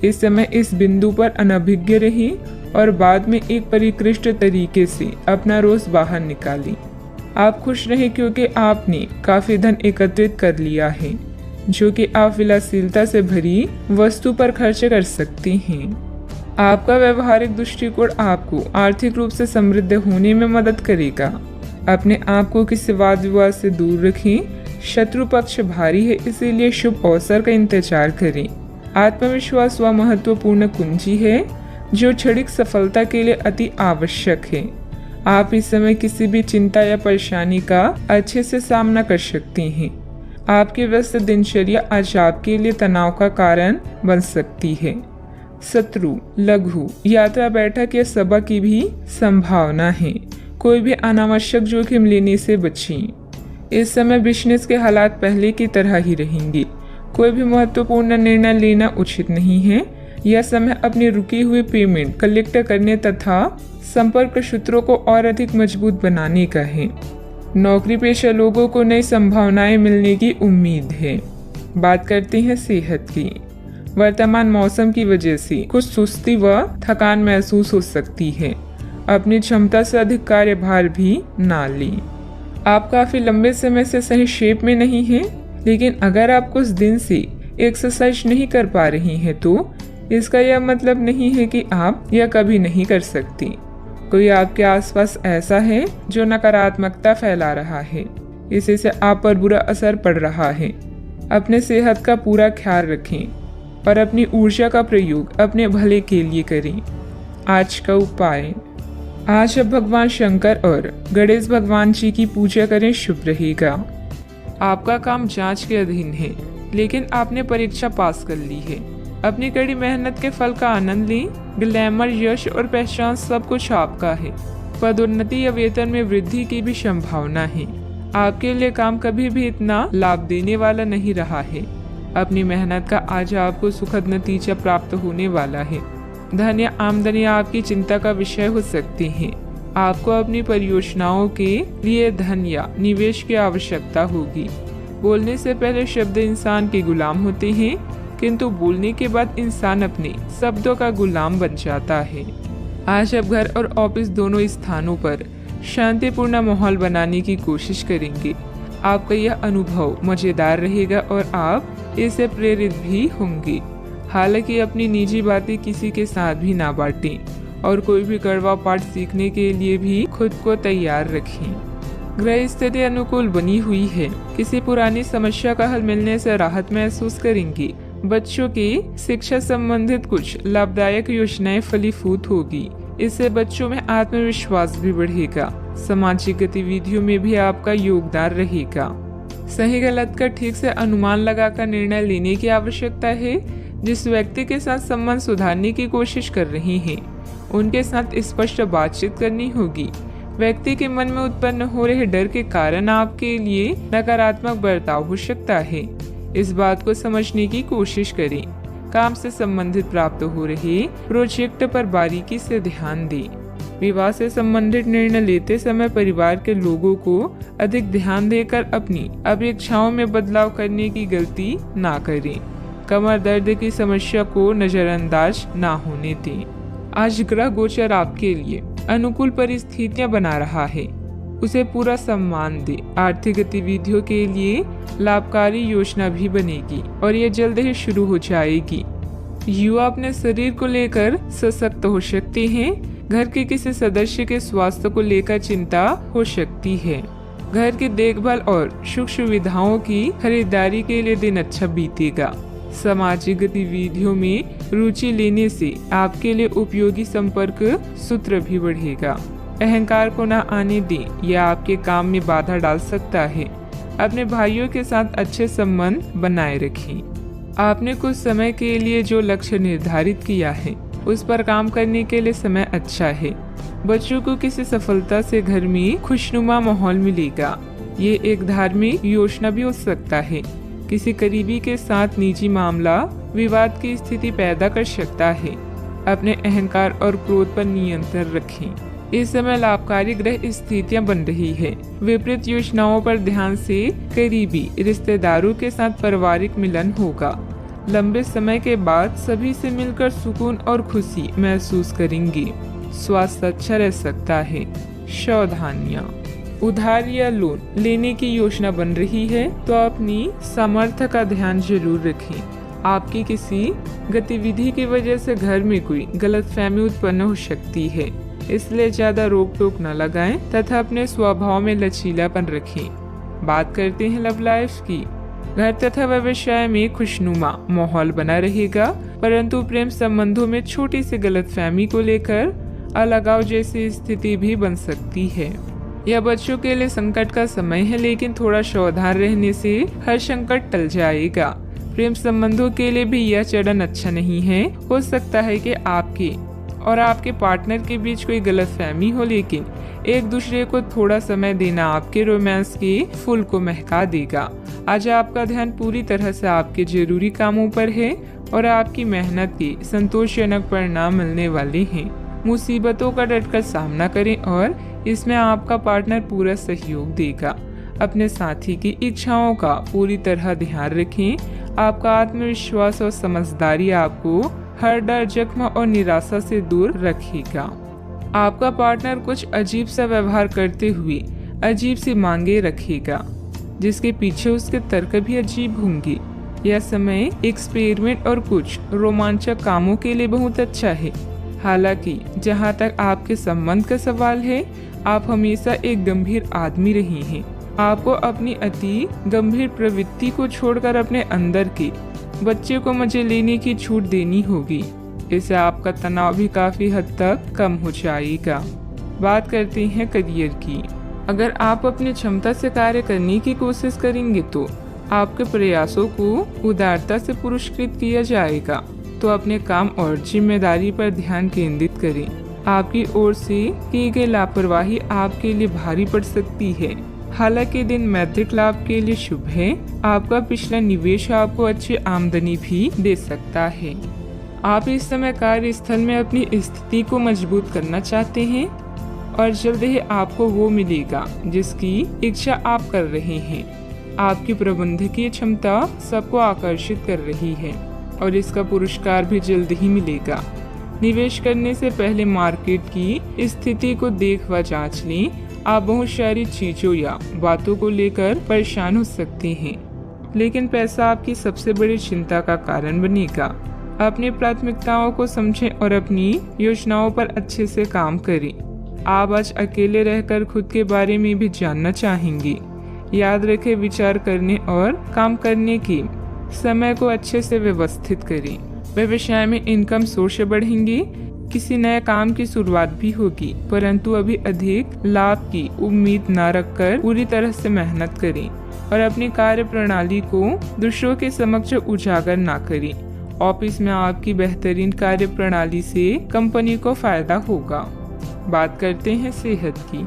इस समय इस बिंदु पर अनभिज्ञ रहें और बाद में एक परिष्कृत तरीके से अपना रोज बाहर निकालें। आप खुश रहें क्योंकि आपने काफी धन एकत्रित कर लिया है, जो कि आप विलासिता से भरी वस्तु पर खर्च कर सकते हैं। आपका व्यवहारिक दृष्टिकोण आपको आर्थिक रूप से समृद्ध होने में मदद करेगा। अपने आप को किसी वाद विवाद से दूर रखें। शत्रु पक्ष भारी है, इसीलिए शुभ अवसर का इंतजार करें। आत्मविश्वास वह महत्वपूर्ण कुंजी है जो क्षणिक सफलता के लिए अति आवश्यक है। आप इस समय किसी भी चिंता या परेशानी का अच्छे से सामना कर सकते हैं। आपकी व्यस्त दिनचर्या आज आपके लिए तनाव का कारण बन सकती है। शत्रु, लघु यात्रा, बैठक या सभा की भी संभावना है। कोई भी अनावश्यक जोखिम लेने से बचें। इस समय बिजनेस के हालात पहले की तरह ही रहेंगे। कोई भी महत्वपूर्ण निर्णय लेना उचित नहीं है। यह समय अपनी रुकी हुई पेमेंट कलेक्ट करने तथा संपर्क सूत्रों को और अधिक मजबूत बनाने का है। नौकरी पेशा लोगों को नई संभावनाएं मिलने की उम्मीद है। बात करते हैं सेहत की। वर्तमान मौसम की वजह से कुछ सुस्ती व थकान महसूस हो सकती है। अपनी क्षमता से अधिक कार्यभार भी ना लें। आप काफी लंबे समय से सही शेप में नहीं हैं, लेकिन अगर आप कुछ दिन से एक्सरसाइज नहीं कर पा रही हैं तो इसका यह मतलब नहीं है कि आप यह कभी नहीं कर सकती। कोई आपके आसपास ऐसा है जो नकारात्मकता फैला रहा है। इसी से आप पर बुरा असर पड़ रहा है। अपने सेहत का पूरा ख्याल रखें और अपनी ऊर्जा का प्रयोग अपने भले के लिए करें। आज का उपाय, आज अब भगवान शंकर और गणेश भगवान जी की पूजा करें, शुभ रहेगा। आपका काम जांच के अधीन है, लेकिन आपने परीक्षा पास कर ली है। अपनी कड़ी मेहनत के फल का आनंद लें। ग्लैमर, यश और पहचान सब कुछ आपका है। पदोन्नति या वेतन में वृद्धि की भी संभावना है। आपके लिए काम कभी भी इतना लाभ देने वाला नहीं रहा है। अपनी मेहनत का आज आपको सुखद नतीजा प्राप्त होने वाला है। धन या आमदनी आपकी चिंता का विषय हो सकती है। आपको अपनी परियोजनाओं के लिए धन या निवेश की आवश्यकता होगी। बोलने से पहले शब्द इंसान के गुलाम होते हैं, किंतु बोलने के बाद इंसान अपने शब्दों का गुलाम बन जाता है। आज आप घर और ऑफिस दोनों स्थानों पर शांतिपूर्ण माहौल बनाने की कोशिश करेंगे। आपका यह अनुभव मजेदार रहेगा और आप इससे प्रेरित भी होंगे। हालांकि अपनी निजी बातें किसी के साथ भी ना बांटें और कोई भी कड़वा पाठ सीखने के लिए भी खुद को तैयार रखें। ग्रह स्थिति अनुकूल बनी हुई है। किसी पुरानी समस्या का हल मिलने से राहत महसूस करेंगे। बच्चों की शिक्षा संबंधित कुछ लाभदायक योजनाएं फलीभूत होगी। इससे बच्चों में आत्मविश्वास भी बढ़ेगा। सामाजिक गतिविधियों में भी आपका योगदान रहेगा। सही गलत का ठीक से अनुमान लगाकर निर्णय लेने की आवश्यकता है। जिस व्यक्ति के साथ संबंध सुधारने की कोशिश कर रही हैं, उनके साथ स्पष्ट बातचीत करनी होगी। व्यक्ति के मन में उत्पन्न हो रहे डर के कारण आपके लिए नकारात्मक बर्ताव हो सकता है। इस बात को समझने की कोशिश करें। काम से संबंधित प्राप्त हो रहे प्रोजेक्ट पर बारीकी से ध्यान दें। विवाह से संबंधित निर्णय लेते समय परिवार के लोगों को अधिक ध्यान देकर अपनी अपेक्षाओं में बदलाव करने की गलती ना करें। कमर दर्द की समस्या को नजरअंदाज ना होने दें। आज ग्रह गोचर आपके लिए अनुकूल परिस्थितियां बना रहा है, उसे पूरा सम्मान दे। आर्थिक गतिविधियों के लिए लाभकारी योजना भी बनेगी और ये जल्द ही शुरू हो जाएगी। युवा अपने शरीर को लेकर सशक्त हो सकते हैं। घर के किसी सदस्य के स्वास्थ्य को लेकर चिंता हो सकती है। घर की देखभाल और सुख सुविधाओं की खरीदारी के लिए दिन अच्छा बीतेगा। सामाजिक गतिविधियों में रुचि लेने से आपके लिए उपयोगी संपर्क सूत्र भी बढ़ेगा। अहंकार को न आने दें, यह आपके काम में बाधा डाल सकता है। अपने भाइयों के साथ अच्छे संबंध बनाए रखें। आपने कुछ समय के लिए जो लक्ष्य निर्धारित किया है उस पर काम करने के लिए समय अच्छा है। बच्चों को किसी सफलता से घर में खुशनुमा माहौल मिलेगा। ये एक धार्मिक योजना भी हो सकता है। किसी करीबी के साथ निजी मामला विवाद की स्थिति पैदा कर सकता है। अपने अहंकार और क्रोध पर नियंत्रण रखें। इस समय लाभकारी ग्रह स्थितियां बन रही है। विपरीत योजनाओं पर ध्यान से करीबी रिश्तेदारों के साथ पारिवारिक मिलन होगा। लंबे समय के बाद सभी से मिलकर सुकून और खुशी महसूस करेंगे। स्वास्थ्य अच्छा रह सकता है। सावधानियां, उधार या लोन लेने की योजना बन रही है तो अपनी सामर्थ्य का ध्यान जरूर रखें। आपकी किसी गतिविधि की वजह से घर में कोई गलतफहमी उत्पन्न हो सकती है, इसलिए ज्यादा रोक टोक न लगाएं तथा अपने स्वभाव में लचीलापन रखें। बात करते हैं लव लाइफ की। घर तथा व्यवसाय में खुशनुमा माहौल बना रहेगा, परंतु प्रेम संबंधों में छोटी सी गलतफहमी को लेकर अलगाव जैसी स्थिति भी बन सकती है। यह बच्चों के लिए संकट का समय है, लेकिन थोड़ा सावधान रहने से हर संकट टल जाएगा। प्रेम संबंधों के लिए भी यह चरण अच्छा नहीं है। हो सकता है कि आपके और आपके पार्टनर के बीच कोई गलतफहमी हो, लेकिन एक दूसरे को थोड़ा समय देना आपके रोमांस के फूल को महका देगा। आज आपका ध्यान पूरी तरह से आपके जरूरी कामों पर है और आपकी मेहनत के संतोषजनक परिणाम मिलने वाले हैं। मुसीबतों का डटकर सामना करें और इसमें आपका पार्टनर पूरा सहयोग देगा। अपने साथी की इच्छाओं का पूरी तरह ध्यान रखें। आपका आत्मविश्वास और समझदारी आपको हर डर, जख्म और निराशा से दूर रखेगा। आपका पार्टनर कुछ अजीब सा व्यवहार करते हुए अजीब सी मांगे रखेगा, जिसके पीछे उसके तर्क भी अजीब होंगे। यह समय एक्सपेरिमेंट और कुछ रोमांचक कामों के लिए बहुत अच्छा है। हालांकि जहां तक आपके संबंध का सवाल है, आप हमेशा एक गंभीर आदमी रहे हैं। आपको अपनी अति गंभीर प्रवृत्ति को छोड़कर अपने अंदर के बच्चे को मजे लेने की छूट देनी होगी। इससे आपका तनाव भी काफी हद तक कम हो जाएगा। बात करते हैं करियर की। अगर आप अपनी क्षमता से कार्य करने की कोशिश करेंगे तो आपके प्रयासों को उदारता से पुरस्कृत किया जाएगा। तो अपने काम और जिम्मेदारी पर ध्यान केंद्रित करें। आपकी ओर से की गई लापरवाही आपके लिए भारी पड़ सकती है। हालांकि दिन मैत्रिक लाभ के लिए शुभ है। आपका पिछला निवेश आपको अच्छी आमदनी भी दे सकता है। आप इस समय कार्यस्थल में अपनी स्थिति को मजबूत करना चाहते हैं और जल्द ही आपको वो मिलेगा जिसकी इच्छा आप कर रहे हैं। आपकी प्रबंधकीय क्षमता सबको आकर्षित कर रही है और इसका पुरस्कार भी जल्द ही मिलेगा। निवेश करने से पहले मार्केट की स्थिति को देख व जांच लें। आप बहुत सारी चीजों या बातों को लेकर परेशान हो सकते हैं, लेकिन पैसा आपकी सबसे बड़ी चिंता का कारण बनेगा। अपनी प्राथमिकताओं को समझें और अपनी योजनाओं पर अच्छे से काम करें। आप आज अकेले रहकर खुद के बारे में भी जानना चाहेंगे। याद रखें, विचार करने और काम करने के समय को अच्छे से व्यवस्थित करें। व्यवसाय में इनकम सोर्स बढ़ेंगे। किसी नए काम की शुरुआत भी होगी, परंतु अभी अधिक लाभ की उम्मीद न रखकर पूरी तरह से मेहनत करें और अपनी कार्य प्रणाली को दूसरों के समक्ष उजागर न करें। ऑफिस में आपकी बेहतरीन कार्य प्रणाली से कंपनी को फायदा होगा। बात करते हैं सेहत की।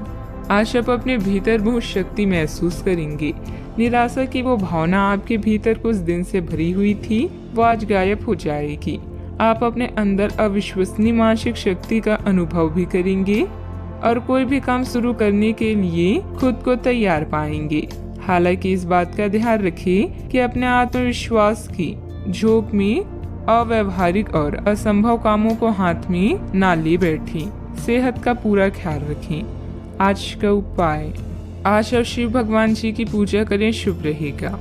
आज आप अपने भीतर बहुत शक्ति महसूस करेंगे। निराशा की वो भावना आपके भीतर कुछ दिन से भरी हुई थी, वो आज गायब हो जाएगी। आप अपने अंदर अविश्वसनीय मानसिक शक्ति का अनुभव भी करेंगे और कोई भी काम शुरू करने के लिए खुद को तैयार पाएंगे। हालांकि इस बात का ध्यान रखें कि अपने आत्मविश्वास की झोंक में अव्यवहारिक और असंभव कामों को हाथ में ना ले बैठें। सेहत का पूरा ख्याल रखें। आज का उपाय, आज और शिव भगवान जी की पूजा करें, शुभ रहेगा।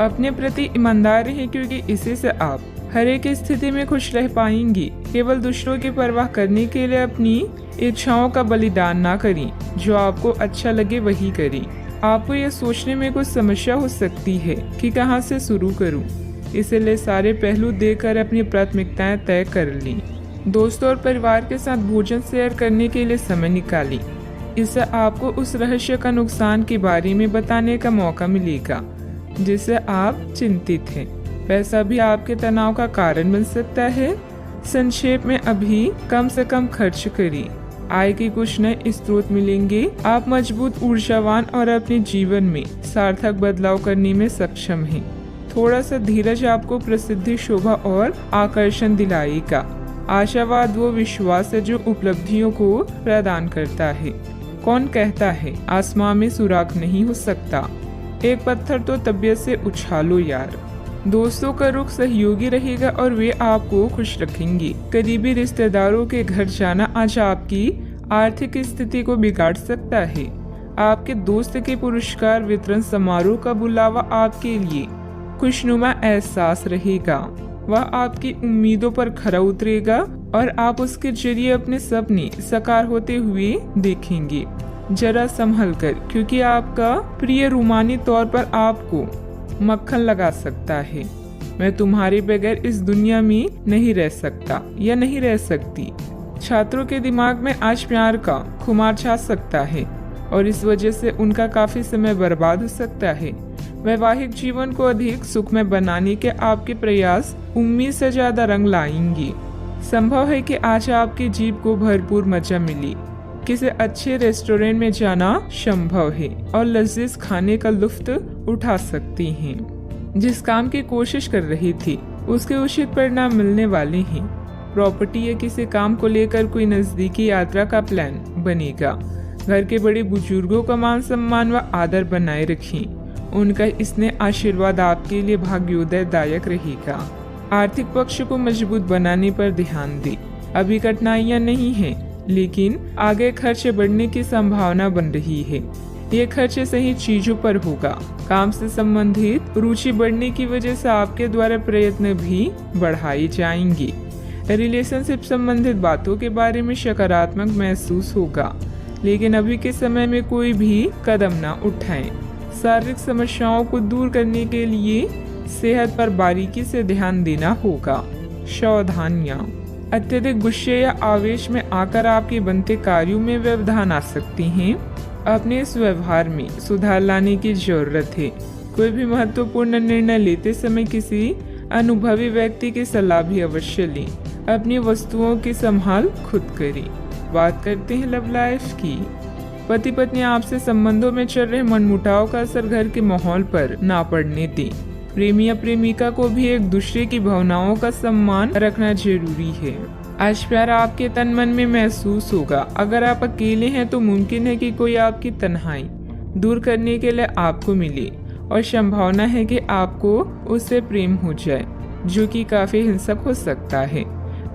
अपने प्रति ईमानदार रहें क्योंकि इसी से आप हर एक स्थिति में खुश रह पाएंगी। केवल दूसरों की परवाह करने के लिए अपनी इच्छाओं का बलिदान ना करें। जो आपको अच्छा लगे वही करें। आपको यह सोचने में कुछ समस्या हो सकती है कि कहां से शुरू करूं, इसलिए सारे पहलू देखकर अपनी प्राथमिकताएं तय कर लें। दोस्तों और परिवार के साथ भोजन शेयर करने के लिए समय निकालें। इससे आपको उस रहस्य का नुकसान के बारे में बताने का मौका मिलेगा जिससे आप चिंतित हैं। पैसा भी आपके तनाव का कारण बन सकता है। संक्षेप में अभी कम से कम खर्च करिए। आय के कुछ नए स्रोत मिलेंगे। आप मजबूत, ऊर्जावान और अपने जीवन में सार्थक बदलाव करने में सक्षम हैं। थोड़ा सा धीरज आपको प्रसिद्धि, शोभा और आकर्षण दिलाएगा। आशावाद वो विश्वास है जो उपलब्धियों को प्रदान करता है। कौन कहता है आसमां में सुराख नहीं हो सकता, एक पत्थर तो तबीयत से उछालो यार। दोस्तों का रुख सहयोगी रहेगा और वे आपको खुश रखेंगे। करीबी रिश्तेदारों के घर जाना आज आपकी आर्थिक स्थिति को बिगाड़ सकता है। आपके दोस्त के पुरस्कार वितरण समारोह का बुलावा आपके लिए खुशनुमा एहसास रहेगा। वह आपकी उम्मीदों पर खरा उतरेगा और आप उसके जरिए अपने सपने साकार होते हुए देखेंगे। जरा संभल कर, क्योंकि आपका प्रिय रूमानी तौर पर आपको मक्खन लगा सकता है। मैं तुम्हारे बगैर इस दुनिया में नहीं रह सकता या नहीं रह सकती। छात्रों के दिमाग में आज प्यार का खुमार छा सकता है और इस वजह से उनका काफी समय बर्बाद हो सकता है। वैवाहिक जीवन को अधिक सुखमय बनाने के आपके प्रयास उम्मीद से ज्यादा रंग लाएंगे। संभव है कि आज आपकी जीभ को भरपूर मजा मिले। किसी अच्छे रेस्टोरेंट में जाना संभव है और लजीज खाने का लुत्फ उठा सकती हैं। जिस काम की कोशिश कर रही थी उसके उचित परिणाम मिलने वाले हैं। प्रॉपर्टी या किसी काम को लेकर कोई नजदीकी यात्रा का प्लान बनेगा। घर के बड़े बुजुर्गों का मान सम्मान व आदर बनाए रखें। उनका स्नेह आशीर्वाद आपके लिए भाग्योदयदायक रहेगा। आर्थिक पक्ष को मजबूत बनाने पर ध्यान दें। अभी कठिनाइयां नहीं है, लेकिन आगे खर्च बढ़ने की संभावना बन रही है। ये खर्च सही चीजों पर होगा। काम से संबंधित रुचि बढ़ने की वजह से आपके द्वारा प्रयत्न भी बढ़ाए जाएंगे। रिलेशनशिप संबंधित बातों के बारे में सकारात्मक महसूस होगा, लेकिन अभी के समय में कोई भी कदम न उठाएं। शारीरिक समस्याओं को दूर करने के लिए सेहत पर बारीकी से ध्यान देना होगा। सावधानियां, अत्यधिक गुस्से या आवेश में आकर आपके बनते कार्यों में व्यवधान आ सकती हैं। अपने इस व्यवहार में सुधार लाने की जरूरत है। कोई भी महत्वपूर्ण निर्णय लेते समय किसी अनुभवी व्यक्ति की सलाह भी अवश्य लें। अपनी वस्तुओं की संभाल खुद करें। बात करते हैं लव लाइफ की। पति पत्नी आपसे संबंधों में चल रहे मनमुटाव का असर घर के माहौल पर ना पड़ने दें। प्रेमी या प्रेमिका को भी एक दूसरे की भावनाओं का सम्मान रखना जरूरी है। आज प्यार आपके तन मन में महसूस होगा। अगर आप अकेले हैं तो मुमकिन है कि कोई आपकी तन्हाई दूर करने के लिए आपको मिले और संभावना है कि आपको उससे प्रेम हो जाए, जो कि काफी हिंसक हो सकता है।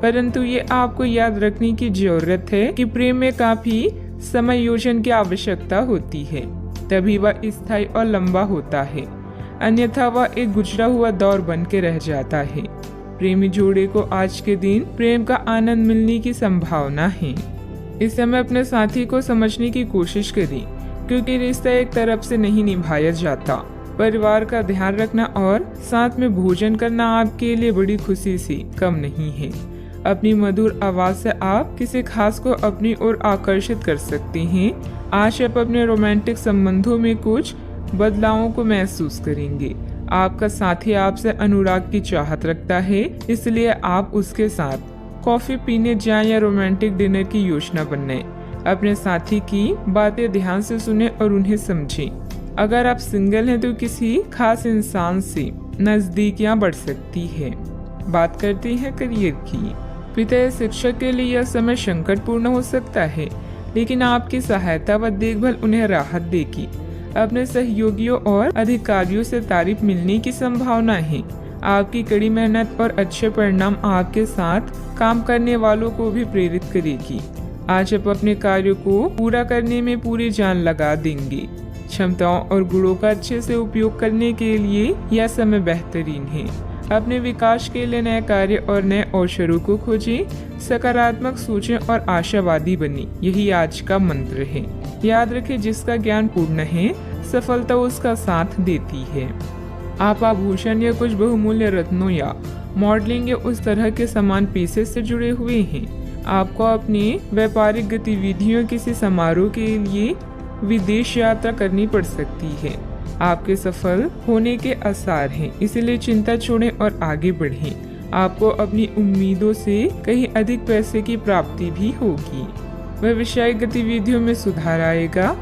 परंतु ये आपको याद रखने की जरूरत है कि प्रेम में काफी समायोजन की आवश्यकता होती है, तभी वह स्थायी और लंबा होता है। अन्यथा वह एक गुजरा हुआ दौर बन के रह जाता है। प्रेमी जोड़े को आज के दिन प्रेम का आनंद मिलने की संभावना है। इस समय अपने साथी को समझने की कोशिश करें, क्योंकि रिश्ता एक तरफ से नहीं निभाया जाता। परिवार का ध्यान रखना और साथ में भोजन करना आपके लिए बड़ी खुशी से कम नहीं है। अपनी मधुर आवाज से आप किसी खास को अपनी ओर आकर्षित कर सकते हैं। आज आप अपने रोमांटिक संबंधों में कुछ बदलावों को महसूस करेंगे। आपका साथी आपसे अनुराग की चाहत रखता है, इसलिए आप उसके साथ कॉफी पीने जाएं या रोमांटिक डिनर की योजना बनाएं। अपने साथी की बातें ध्यान से सुनें और उन्हें समझें। अगर आप सिंगल हैं तो किसी खास इंसान से नजदीकियां बढ़ सकती है। बात करते हैं करियर की। पिता या शिक्षक के लिए यह समय संकटपूर्ण हो सकता है, लेकिन आपकी सहायता व देखभाल उन्हें राहत देगी। अपने सहयोगियों और अधिकारियों से तारीफ मिलने की संभावना है। आपकी कड़ी मेहनत और अच्छे परिणाम आपके साथ काम करने वालों को भी प्रेरित करेगी। आज आप अपने कार्यों को पूरा करने में पूरी जान लगा देंगे। क्षमताओं और गुणों का अच्छे से उपयोग करने के लिए यह समय बेहतरीन है। अपने विकास के लिए नए कार्य और नए अवसरों को खोजें, सकारात्मक सोचें और आशावादी बने। यही आज का मंत्र है। याद रखें, जिसका ज्ञान पूर्ण है, सफलता उसका साथ देती है। आप आभूषण या कुछ बहुमूल्य रत्नों या मॉडलिंग या उस तरह के समान पेशे से जुड़े हुए हैं। आपको अपनी व्यापारिक गतिविधियों किसी समारोह के लिए विदेश यात्रा करनी पड़ सकती है। आपके सफल होने के आसार हैं, इसलिए चिंता छोड़ें और आगे बढ़ें। आपको अपनी उम्मीदों से कहीं अधिक पैसे की प्राप्ति भी होगी। व्यवसायिक गतिविधियों में सुधार आएगा।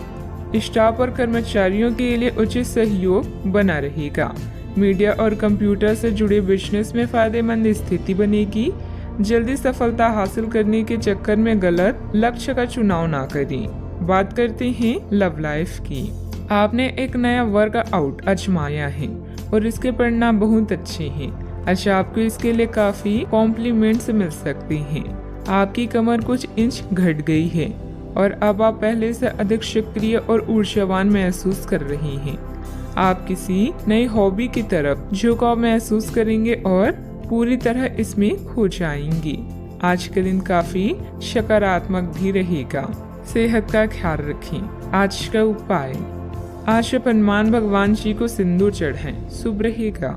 स्टाफ और कर्मचारियों के लिए उचित सहयोग बना रहेगा। मीडिया और कंप्यूटर से जुड़े बिजनेस में फायदेमंद स्थिति बनेगी। जल्दी सफलता हासिल करने के चक्कर में गलत लक्ष्य का चुनाव ना करें। बात करते हैं लव लाइफ की। आपने एक नया वर्कआउट आजमाया है और इसके परिणाम बहुत अच्छे हैं। अच्छा, आपको इसके लिए काफी कॉम्प्लीमेंट्स मिल सकते हैं। आपकी कमर कुछ इंच घट गई है और अब आप पहले से अधिक सक्रिय और ऊर्जावान महसूस कर रहे हैं। आप किसी नई हॉबी की तरफ झुकाव महसूस करेंगे और पूरी तरह इसमें खो जाएंगे। आज का दिन काफी सकारात्मक भी रहेगा। सेहत का ख्याल रखें। आज का उपाय, आज आप हनुमान भगवान जी को सिंदूर चढ़ाएं, शुभ रहेगा।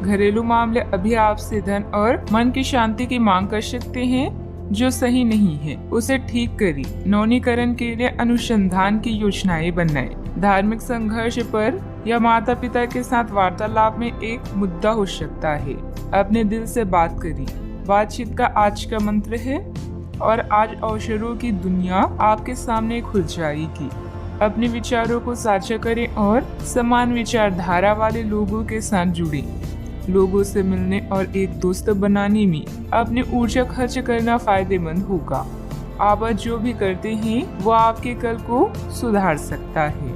घरेलू मामले अभी आपसे धन और मन की शांति की मांग कर सकते हैं। जो सही नहीं है उसे ठीक करें। नवीनीकरण के लिए अनुसंधान की योजनाएं बनाएं। धार्मिक संघर्ष पर या माता पिता के साथ वार्तालाप में एक मुद्दा हो सकता है। अपने दिल से बात करें। बातचीत का आज का मंत्र है और आज अवसरों की दुनिया आपके सामने खुल जाएगी। अपने विचारों को साझा करें और समान विचारधारा वाले लोगों के साथ जुड़ें। लोगों से मिलने और एक दोस्त बनाने में अपनी ऊर्जा खर्च करना फायदेमंद होगा। आप आज जो भी करते हैं वो आपके कल को सुधार सकता है।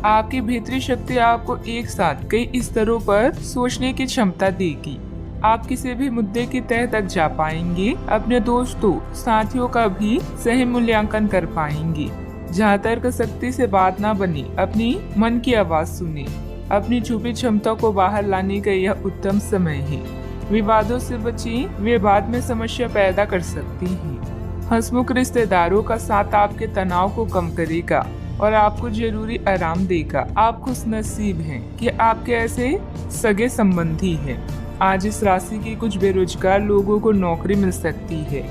आपकी भीतरी शक्ति आपको एक साथ कई स्तरों पर सोचने की क्षमता देगी। आप किसी भी मुद्दे की तह तक जा पाएंगे। अपने दोस्तों साथियों का भी सही मूल्यांकन कर पाएंगे। जहाँ तर्क शक्ति से बात ना बनी, अपनी मन की आवाज सुने। अपनी छुपी क्षमता को बाहर लाने का यह उत्तम समय है। विवादों से बचें, वे बाद में समस्या पैदा कर सकती हैं। हंसमुख रिश्तेदारों का साथ आपके तनाव को कम करेगा और आपको जरूरी आराम देगा। आप खुशनसीब हैं कि आपके ऐसे सगे संबंधी हैं। आज इस राशि की कुछ बेरोजगार लोगों को नौकरी मिल सकती है,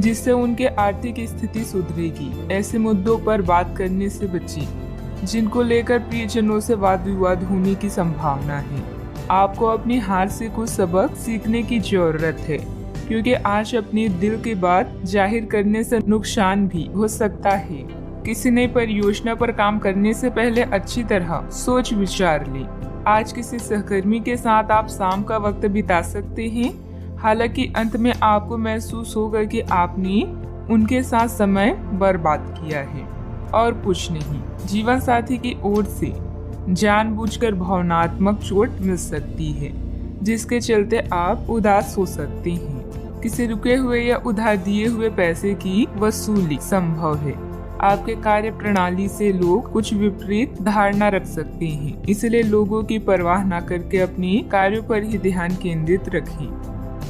जिससे उनके आर्थिक स्थिति सुधरेगी। ऐसे मुद्दों पर बात करने से बचें जिनको लेकर प्रियजनों से वाद विवाद होने की संभावना है। आपको अपनी हार से कुछ सबक सीखने की जरूरत है, क्योंकि आज अपने दिल की बात जाहिर करने से नुकसान भी हो सकता है। किसी नई परियोजना पर काम करने से पहले अच्छी तरह सोच विचार लें। आज किसी सहकर्मी के साथ आप शाम का वक्त बिता सकते हैं। हालांकि अंत में आपको महसूस होगा कि आपने उनके साथ समय बर्बाद किया है और कुछ नहीं। जीवन साथी की ओर से जानबूझकर भावनात्मक चोट मिल सकती है, जिसके चलते आप उदास हो सकते हैं। किसी रुके हुए या उधार दिए हुए पैसे की वसूली संभव है। आपके कार्य प्रणाली से लोग कुछ विपरीत धारणा रख सकते हैं, इसलिए लोगों की परवाह न करके अपने कार्यों पर ही ध्यान केंद्रित रखें।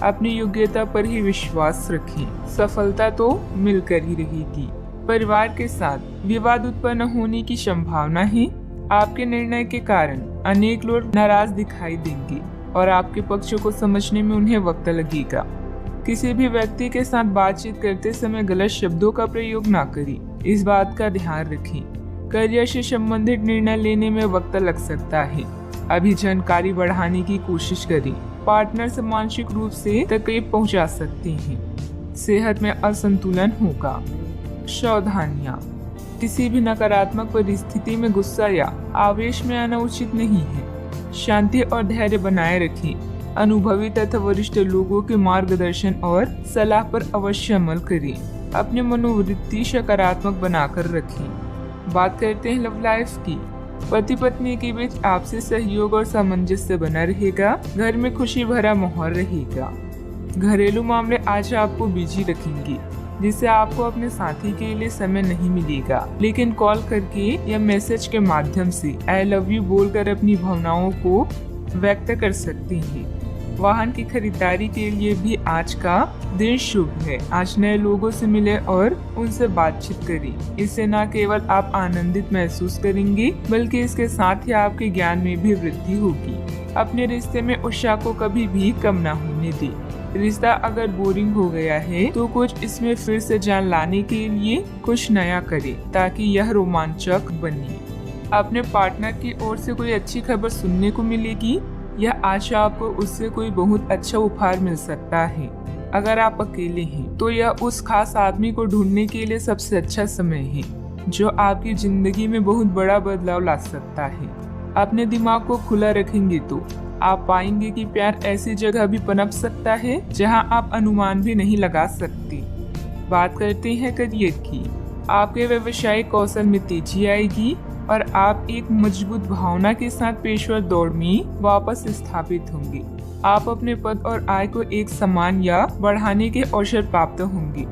अपनी योग्यता पर ही विश्वास रखें। सफलता तो मिलकर ही रहेगी। परिवार के साथ विवाद उत्पन्न होने की संभावना है। आपके निर्णय के कारण अनेक लोग नाराज दिखाई देंगे और आपके पक्षों को समझने में उन्हें वक्त लगेगा। किसी भी व्यक्ति के साथ बातचीत करते समय गलत शब्दों का प्रयोग ना करें, इस बात का ध्यान रखें। करियर से संबंधित निर्णय लेने में वक्त लग सकता है। अभी जानकारी बढ़ाने की कोशिश करें। पार्टनर से मानसिक रूप से तकलीफ पहुंचा सकते हैं। सेहत में असंतुलन होगा। सावधानियां, किसी भी नकारात्मक परिस्थिति में गुस्सा या आवेश में आना उचित नहीं है। शांति और धैर्य बनाए रखें। अनुभवी तथा वरिष्ठ लोगों के मार्गदर्शन और सलाह पर अवश्य अमल करें। अपनी मनोवृत्ति सकारात्मक बनाकर रखें। बात करते हैं लव लाइफ की। पति पत्नी के बीच आपसी सहयोग और सामंजस्य बना रहेगा। घर में खुशी भरा माहौल रहेगा। घरेलू मामले आज आपको बिजी रखेंगे, जिससे आपको अपने साथी के लिए समय नहीं मिलेगा, लेकिन कॉल करके या मैसेज के माध्यम से आई लव यू बोलकर अपनी भावनाओं को व्यक्त कर सकते हैं। वाहन की खरीदारी के लिए भी आज का दिन शुभ है। आज नए लोगों से मिले और उनसे बातचीत करें। इससे न केवल आप आनंदित महसूस करेंगे, बल्कि इसके साथ ही आपके ज्ञान में भी वृद्धि होगी। अपने रिश्ते में उत्साह को कभी भी कम न होने दें। रिश्ता अगर बोरिंग हो गया है तो कुछ इसमें फिर से जान लाने के लिए कुछ नया करें, ताकि यह रोमांचक बने। अपने पार्टनर की ओर से कोई अच्छी खबर सुनने को मिलेगी या आज आपको उससे कोई बहुत अच्छा उपहार मिल सकता है। अगर आप अकेले हैं तो यह उस खास आदमी को ढूंढने के लिए सबसे अच्छा समय है, जो आपकी जिंदगी में बहुत बड़ा बदलाव ला सकता है। अपने दिमाग को खुला रखेंगे तो आप पाएंगे कि प्यार ऐसी जगह भी पनप सकता है जहां आप अनुमान भी नहीं लगा सकते। बात करते हैं करियर की। आपके व्यवसायिक कौशल में तेजी आएगी और आप एक मजबूत भावना के साथ पेशेवर दौड़ में वापस स्थापित होंगे। आप अपने पद और आय को एक समान या बढ़ाने के अवसर प्राप्त होंगे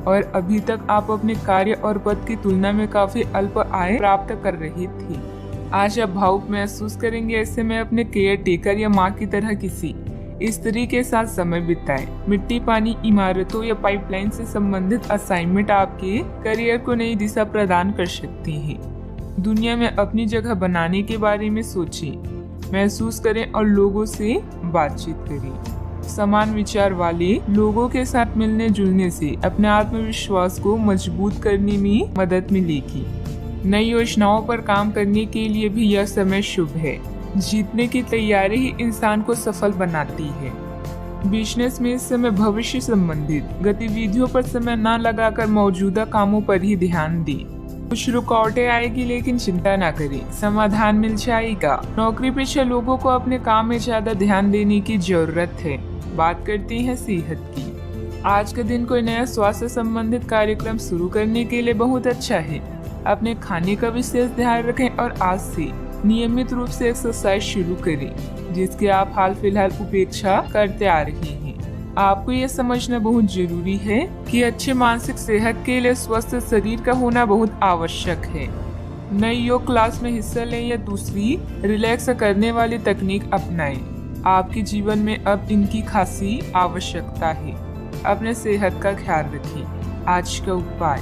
और अभी तक आप अपने कार्य और पद की तुलना में काफी अल्प आय प्राप्त कर रहे थे। आज आप भावुक महसूस करेंगे। ऐसे में अपने केयर टेकर या माँ की तरह किसी स्त्री के साथ समय बिताएं। मिट्टी, पानी, इमारतों या पाइपलाइन से संबंधित असाइनमेंट आपके करियर को नई दिशा प्रदान कर सकती हैं। दुनिया में अपनी जगह बनाने के बारे में सोचें, महसूस करें और लोगों से बातचीत करें। समान विचार वाले लोगों के साथ मिलने जुलने से अपने आत्मविश्वास को मजबूत करने में मदद मिलेगी। नई योजनाओं पर काम करने के लिए भी यह समय शुभ है। जीतने की तैयारी ही इंसान को सफल बनाती है। बिजनेस में इस समय भविष्य संबंधित गतिविधियों पर समय न लगाकर मौजूदा कामों पर ही ध्यान दें। कुछ रुकावटें आएगी, लेकिन चिंता न करें, समाधान मिल जाएगा। नौकरी पेशा लोगों को अपने काम में ज्यादा ध्यान देने की जरूरत है। बात करते हैं सेहत की। आज का दिन कोई नया स्वास्थ्य संबंधित कार्यक्रम शुरू करने के लिए बहुत अच्छा है। अपने खाने का विशेष ध्यान रखें और आज से नियमित रूप से एक्सरसाइज शुरू करें, जिसकी आप हाल फिलहाल उपेक्षा करते आ रहे हैं। आपको यह समझना बहुत जरूरी है कि अच्छे मानसिक सेहत के लिए स्वस्थ शरीर का होना बहुत आवश्यक है। नई योग क्लास में हिस्सा लें या दूसरी रिलैक्स करने वाली तकनीक अपनाएं। आपके जीवन में अब इनकी खासी आवश्यकता है। अपने सेहत का ख्याल रखें। आज का उपाय,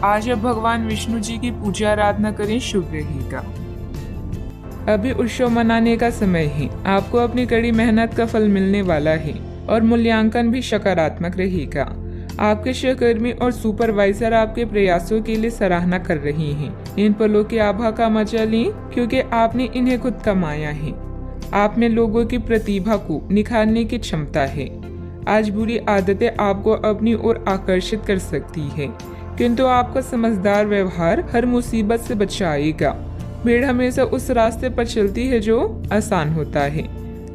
आज आप भगवान विष्णु जी की पूजा आराधना करें, शुभ रहेगा। अभी उत्सव मनाने का समय है। आपको अपनी कड़ी मेहनत का फल मिलने वाला है और मूल्यांकन भी सकारात्मक रहेगा। आपके सहकर्मी और सुपरवाइजर आपके प्रयासों के लिए सराहना कर रहे हैं। इन पलों की आभा का मजा लें, क्योंकि आपने इन्हें खुद कमाया है। आप में लोगों की प्रतिभा को निखारने की क्षमता है। आज बुरी आदतें आपको अपनी ओर आकर्षित कर सकती है, किंतु आपका समझदार व्यवहार हर मुसीबत से बचाएगा। भीड़ हमेशा उस रास्ते पर चलती है जो आसान होता है,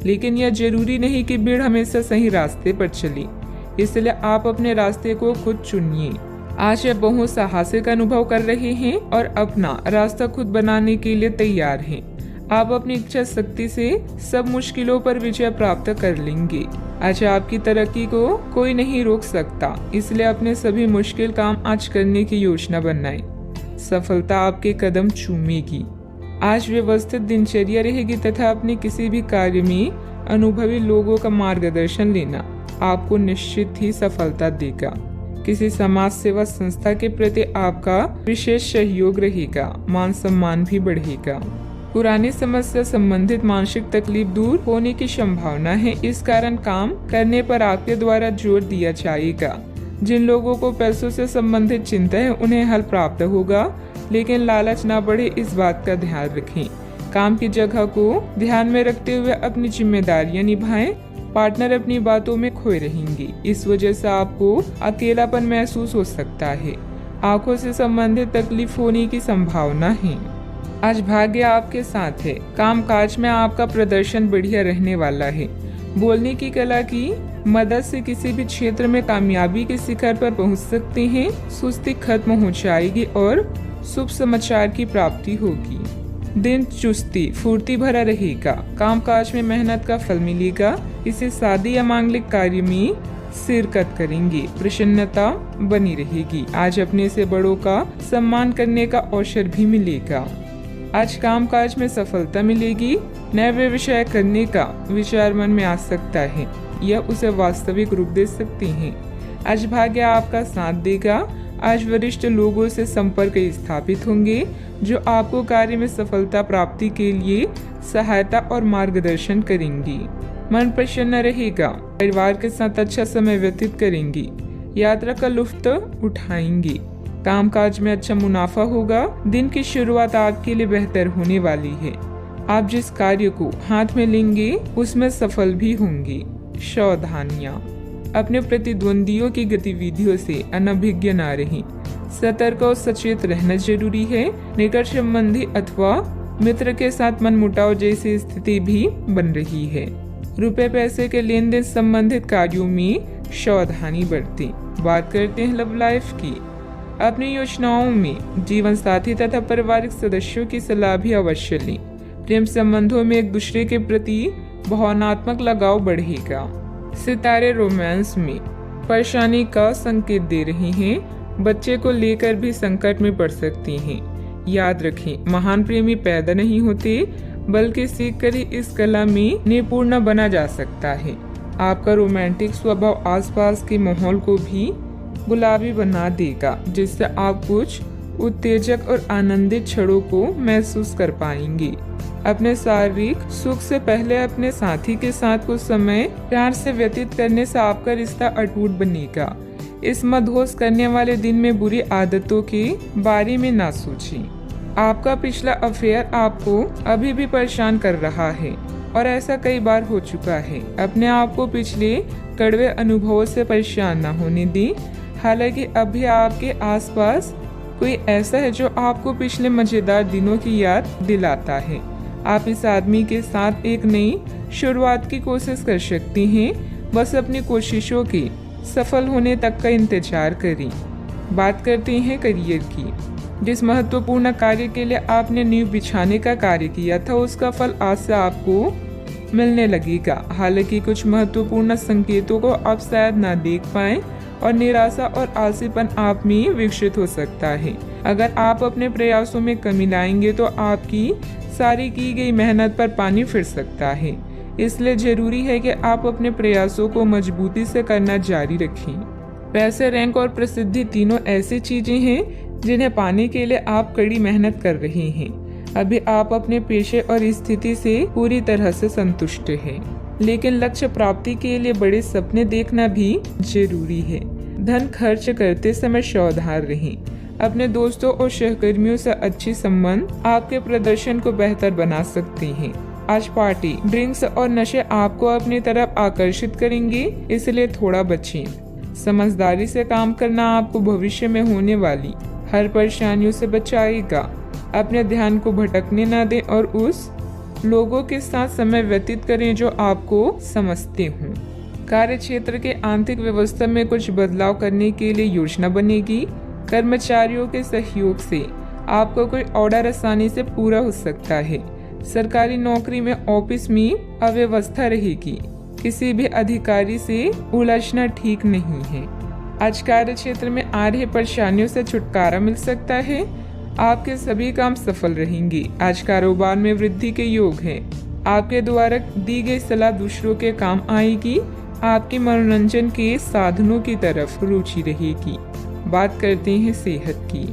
लेकिन यह जरूरी नहीं कि भीड़ हमेशा सही रास्ते पर चले। इसलिए आप अपने रास्ते को खुद चुनिए। आज आप बहुत साहसिक अनुभव कर रहे हैं और अपना रास्ता खुद बनाने के लिए तैयार हैं। आप अपनी इच्छा शक्ति से सब मुश्किलों पर विजय प्राप्त कर लेंगे। आज आपकी तरक्की को कोई नहीं रोक सकता, इसलिए अपने सभी मुश्किल काम आज करने की योजना बनाएं। सफलता आपके कदम चूमेगी। आज व्यवस्थित दिनचर्या रहेगी तथा अपने किसी भी कार्य में अनुभवी लोगों का मार्गदर्शन लेना आपको निश्चित ही सफलता देगा। किसी समाज सेवा संस्था के प्रति आपका विशेष सहयोग रहेगा। मान सम्मान भी बढ़ेगा। पुरानी समस्या संबंधित मानसिक तकलीफ दूर होने की संभावना है। इस कारण काम करने पर आपके द्वारा जोर दिया जाएगा। जिन लोगों को पैसों से संबंधित चिंता है उन्हें हल प्राप्त होगा, लेकिन लालच ना बढ़े इस बात का ध्यान रखें। काम की जगह को ध्यान में रखते हुए अपनी जिम्मेदारियां निभाएं। पार्टनर अपनी बातों में खोए रहेंगे, इस वजह से आपको अकेलापन महसूस हो सकता है। आंखों से संबंधित तकलीफ होने की संभावना है। आज भाग्य आपके साथ है। कामकाज में आपका प्रदर्शन बढ़िया रहने वाला है। बोलने की कला की मदद से किसी भी क्षेत्र में कामयाबी के शिखर पर पहुंच सकते हैं। सुस्ती खत्म हो जाएगी और शुभ समाचार की प्राप्ति होगी। दिन चुस्ती फुर्ती भरा रहेगा। कामकाज में मेहनत का फल मिलेगा। किसी शादी या मांगलिक कार्य में शिरकत करेंगे। प्रसन्नता बनी रहेगी। आज अपने से बड़ों का सम्मान करने का अवसर भी मिलेगा। आज कामकाज में सफलता मिलेगी। नए व्यवसाय करने का विचार मन में आ सकता है। यह उसे वास्तविक रूप दे सकते हैं। आज भाग्य आपका साथ देगा। आज वरिष्ठ लोगों से संपर्क स्थापित होंगे जो आपको कार्य में सफलता प्राप्ति के लिए सहायता और मार्गदर्शन करेंगी। मन प्रसन्न रहेगा। परिवार के साथ अच्छा समय व्यतीत करेंगी। यात्रा का लुत्फ उठाएंगी। कामकाज में अच्छा मुनाफा होगा। दिन की शुरुआत आपके लिए बेहतर होने वाली है। आप जिस कार्य को हाथ में लेंगे उसमें सफल भी होंगे। सावधानियां, अपने प्रतिद्वंदियों की गतिविधियों से अनभिज्ञ न रहें। सतर्क और सचेत रहना जरूरी है। निकट संबंधी अथवा मित्र के साथ मनमुटाव जैसी स्थिति भी बन रही है। रुपए पैसे के लेन देन संबंधित कार्यों में सावधानी बरतें। बात करते हैं लव लाइफ की। अपनी योजनाओं में जीवन साथी तथा पारिवारिक सदस्यों की सलाह भी अवश्य लें। प्रेम संबंधों में एक दूसरे के प्रति भावनात्मक लगाव बढ़ेगा। सितारे रोमांस में परेशानी का संकेत दे रहे हैं। बच्चे को लेकर भी संकट में पड़ सकती हैं। याद रखें, महान प्रेमी पैदा नहीं होते बल्कि सीख कर ही इस कला में निपुण बना जा सकता है। आपका रोमांटिक स्वभाव आसपास के माहौल को भी गुलाबी बना देगा, जिससे आप कुछ उत्तेजक और आनंदित क्षणों को महसूस कर पाएंगे। अपने शारीरिक सुख से पहले अपने साथी के साथ कुछ समय प्यार से व्यतीत करने से आपका रिश्ता अटूट बनेगा। इस मदहोश करने वाले दिन में बुरी आदतों के बारे में ना सोचें। आपका पिछला अफेयर आपको अभी भी परेशान कर रहा है और ऐसा कई बार हो चुका है। अपने आप को पिछले कड़वे अनुभवों से परेशान न होने दें। हालांकि अभी आपके आसपास कोई ऐसा है जो आपको पिछले मजेदार दिनों की याद दिलाता है। आप इस आदमी के साथ एक नई शुरुआत की कोशिश कर सकती हैं। बस अपनी कोशिशों के सफल होने तक का इंतजार करें। बात करते हैं करियर की। जिस महत्वपूर्ण कार्य के लिए आपने नींव बिछाने का कार्य किया था उसका फल आज से आपको मिलने लगेगा। हालांकि कुछ महत्वपूर्ण संकेतों को आप शायद ना देख पाएं और निराशा और आलसीपन आप में विकसित हो सकता है। अगर आप अपने प्रयासों में कमी लाएंगे तो आपकी सारी की गई मेहनत पर पानी फिर सकता है। इसलिए जरूरी है कि आप अपने प्रयासों को मजबूती से करना जारी रखें। पैसे, रैंक और प्रसिद्धि तीनों ऐसी चीजें हैं जिन्हें पाने के लिए आप कड़ी मेहनत कर रहे हैं। अभी आप अपने पेशे और स्थिति से पूरी तरह से संतुष्ट हैं, लेकिन लक्ष्य प्राप्ति के लिए बड़े सपने देखना भी जरूरी है। धन खर्च करते समय सावधान रहें। अपने दोस्तों और सहकर्मियों से अच्छी संबंध आपके प्रदर्शन को बेहतर बना सकते हैं। आज पार्टी, ड्रिंक्स और नशे आपको अपनी तरफ आकर्षित करेंगे, इसलिए थोड़ा बचें। समझदारी से काम करना आपको भविष्य में होने वाली हर परेशानियों से बचाएगा। अपने ध्यान को भटकने न दें और उस लोगों के साथ समय व्यतीत करें जो आपको समझते हों। कार्य क्षेत्र के आंतरिक व्यवस्था में कुछ बदलाव करने के लिए योजना बनेगी। कर्मचारियों के सहयोग से आपका कोई ऑर्डर आसानी से पूरा हो सकता है। सरकारी नौकरी में ऑफिस में अव्यवस्था रहेगी। किसी भी अधिकारी से उलझना ठीक नहीं है। आज कार्य क्षेत्र में आ रही परेशानियों से छुटकारा मिल सकता है। आपके सभी काम सफल रहेंगे। आज कारोबार में वृद्धि के योग है। आपके द्वारा दी गई सलाह दूसरों के काम आएगी। आपके मनोरंजन के साधनों की तरफ रुचि रहेगी। बात करते हैं सेहत की।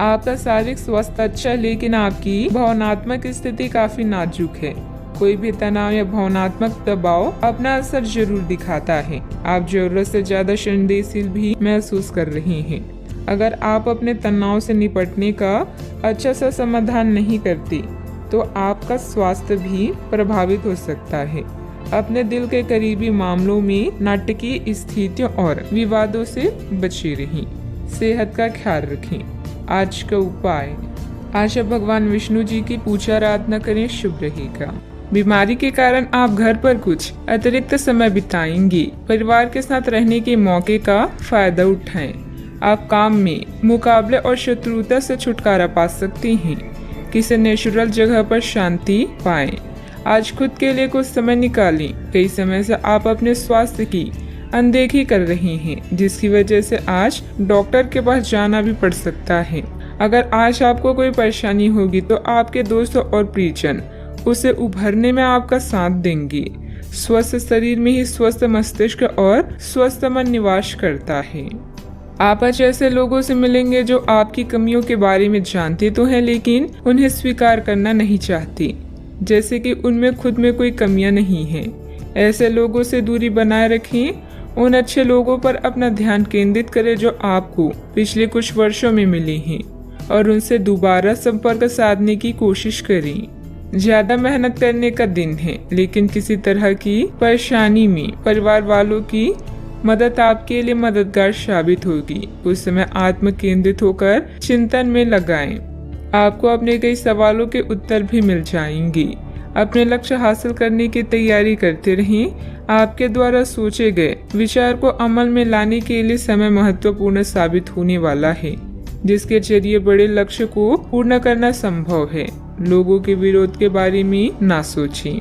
आपका शारीरिक स्वास्थ्य अच्छा, लेकिन आपकी भावनात्मक स्थिति काफी नाजुक है। कोई भी तनाव या भावनात्मक दबाव अपना असर जरूर दिखाता है। आप जरूरत से ज्यादा संवेदनशील भी महसूस कर रहे हैं। अगर आप अपने तनाव से निपटने का अच्छा सा समाधान नहीं करते तो आपका स्वास्थ्य भी प्रभावित हो सकता है। अपने दिल के करीबी मामलों में नाटकीय स्थितियों और विवादों से बचे रहें। सेहत का ख्याल रखें। आज का उपाय, आज आप भगवान विष्णु जी की पूजा आराधना करें, शुभ रहेगा। बीमारी के कारण आप घर पर कुछ अतिरिक्त समय बिताएंगे। परिवार के साथ रहने के मौके का फायदा उठाएं। आप काम में मुकाबले और शत्रुता से छुटकारा पा सकते हैं। किसी नेचुरल जगह पर शांति पाएं। आज खुद के लिए कुछ समय निकालें। कई समय से आप अपने स्वास्थ्य की अनदेखी कर रहे हैं, जिसकी वजह से आज डॉक्टर के पास जाना भी पड़ सकता है। अगर आज आपको कोई परेशानी होगी तो आपके दोस्त और परिजन उसे उभरने में आपका साथ देंगे। स्वस्थ शरीर में ही स्वस्थ मस्तिष्क और स्वस्थ मन निवास करता है। आप आज ऐसे लोगों से मिलेंगे जो आपकी कमियों के बारे में जानते तो हैं, लेकिन उन्हें स्वीकार करना नहीं चाहते, जैसे कि उनमें खुद में कोई कमियां नहीं हैं। ऐसे लोगों से दूरी बनाए रखें। उन अच्छे लोगों पर अपना ध्यान केंद्रित करें जो आपको पिछले कुछ वर्षों में मिले हैं और उनसे दोबारा संपर्क साधने की कोशिश करें। ज्यादा मेहनत करने का दिन है, लेकिन किसी तरह की परेशानी में परिवार वालों की मदद आपके लिए मददगार साबित होगी। उस समय आत्म केंद्रित होकर चिंतन में लगाएं। आपको अपने कई सवालों के उत्तर भी मिल जाएंगे। अपने लक्ष्य हासिल करने की तैयारी करते रहें। आपके द्वारा सोचे गए विचार को अमल में लाने के लिए समय महत्वपूर्ण साबित होने वाला है, जिसके जरिए बड़े लक्ष्य को पूर्ण करना संभव है। लोगों के विरोध के बारे में ना सोचें।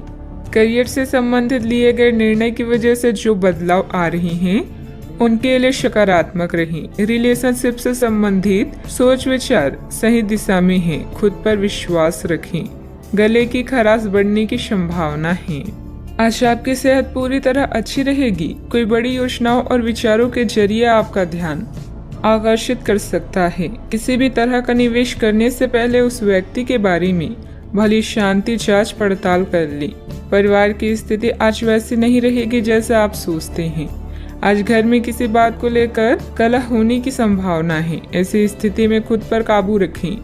करियर से संबंधित लिए गए निर्णय की वजह से जो बदलाव आ रहे हैं, उनके लिए सकारात्मक रहें। रिलेशनशिप से संबंधित सोच विचार सही दिशा में है। खुद पर विश्वास रखें। गले की खराश बढ़ने की संभावना है। आज आपकी सेहत पूरी तरह अच्छी रहेगी। कोई बड़ी योजनाओं और विचारों के जरिए आपका ध्यान आकर्षित कर सकता है। किसी भी तरह का निवेश करने से पहले उस व्यक्ति के बारे में भली शांति जांच पड़ताल कर लें। परिवार की स्थिति आज वैसी नहीं रहेगी जैसे आप सोचते हैं। आज घर में किसी बात को लेकर कलह होने की संभावना है। ऐसी स्थिति में खुद पर काबू रखें।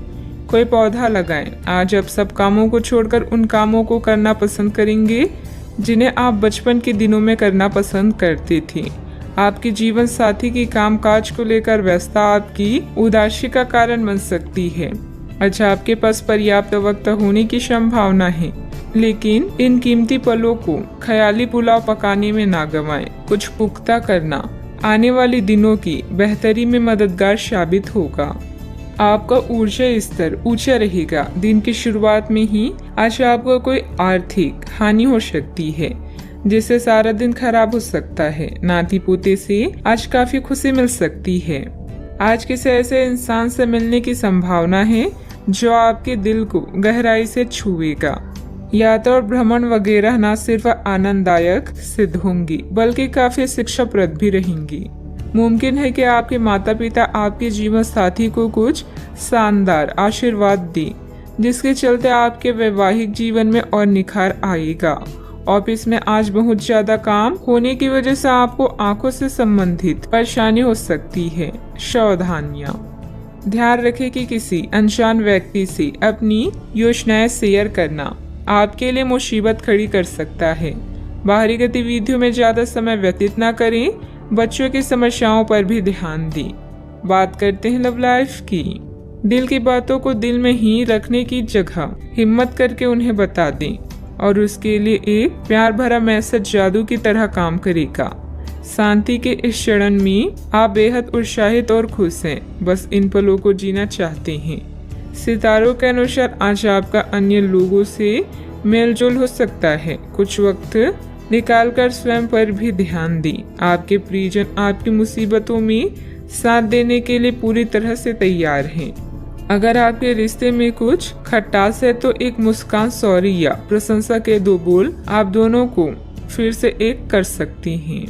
कोई पौधा लगाएं। आज आप सब कामों को छोड़कर उन कामों को करना पसंद करेंगे जिन्हें आप बचपन के दिनों में करना पसंद करते थे। आपके जीवन साथी की कामकाज को लेकर व्यस्तता आपकी उदासी का कारण बन सकती है। अच्छा, आपके पास पर्याप्त वक्त होने की संभावना है, लेकिन इन कीमती पलों को ख्याली पुलाव पकाने में ना गंवाएं। कुछ पुख्ता करना आने वाले दिनों की बेहतरी में मददगार साबित होगा। आपका ऊर्जा स्तर ऊंचा रहेगा। दिन की शुरुआत में ही आज आपको कोई आर्थिक हानि हो सकती है, जिससे सारा दिन खराब हो सकता है। नाती पोते से आज काफी खुशी मिल सकती है। आज किसी ऐसे इंसान से मिलने की संभावना है जो आपके दिल को गहराई से छुएगा। यात्रा और भ्रमण वगैरह न सिर्फ आनंददायक सिद्ध होंगी, बल्कि काफी शिक्षाप्रद भी रहेंगी। मुमकिन है कि आपके माता पिता आपके जीवन साथी को कुछ शानदार आशीर्वाद दें, जिसके चलते आपके वैवाहिक जीवन में और निखार आएगा। ऑफिस में आज बहुत ज्यादा काम होने की वजह से आपको आंखों से संबंधित परेशानी हो सकती है। सावधानियां, ध्यान रखें कि किसी अनजान व्यक्ति से अपनी योजनाएं शेयर करना आपके लिए मुसीबत खड़ी कर सकता है। बाहरी गतिविधियों में ज्यादा समय व्यतीत न करें। बच्चों की समस्याओं पर भी ध्यान दें। बात करते हैं लव लाइफ की। दिल की बातों को दिल में ही रखने की जगह हिम्मत करके उन्हें बता दें, और उसके लिए एक प्यार भरा मैसेज जादू की तरह काम करेगा। शांति के इस क्षण में आप बेहद उत्साहित और खुश हैं, बस इन पलों को जीना चाहते हैं। सितारों के अनुसार आज आपका अन्य लोगों से मेलजोल हो सकता है। कुछ वक्त निकालकर स्वयं पर भी ध्यान दें। आपके परिजन आपकी मुसीबतों में साथ देने के लिए पूरी तरह से तैयार हैं। अगर आपके रिश्ते में कुछ खटास है तो एक मुस्कान, सॉरी या प्रशंसा के दो बोल आप दोनों को फिर से एक कर सकती हैं।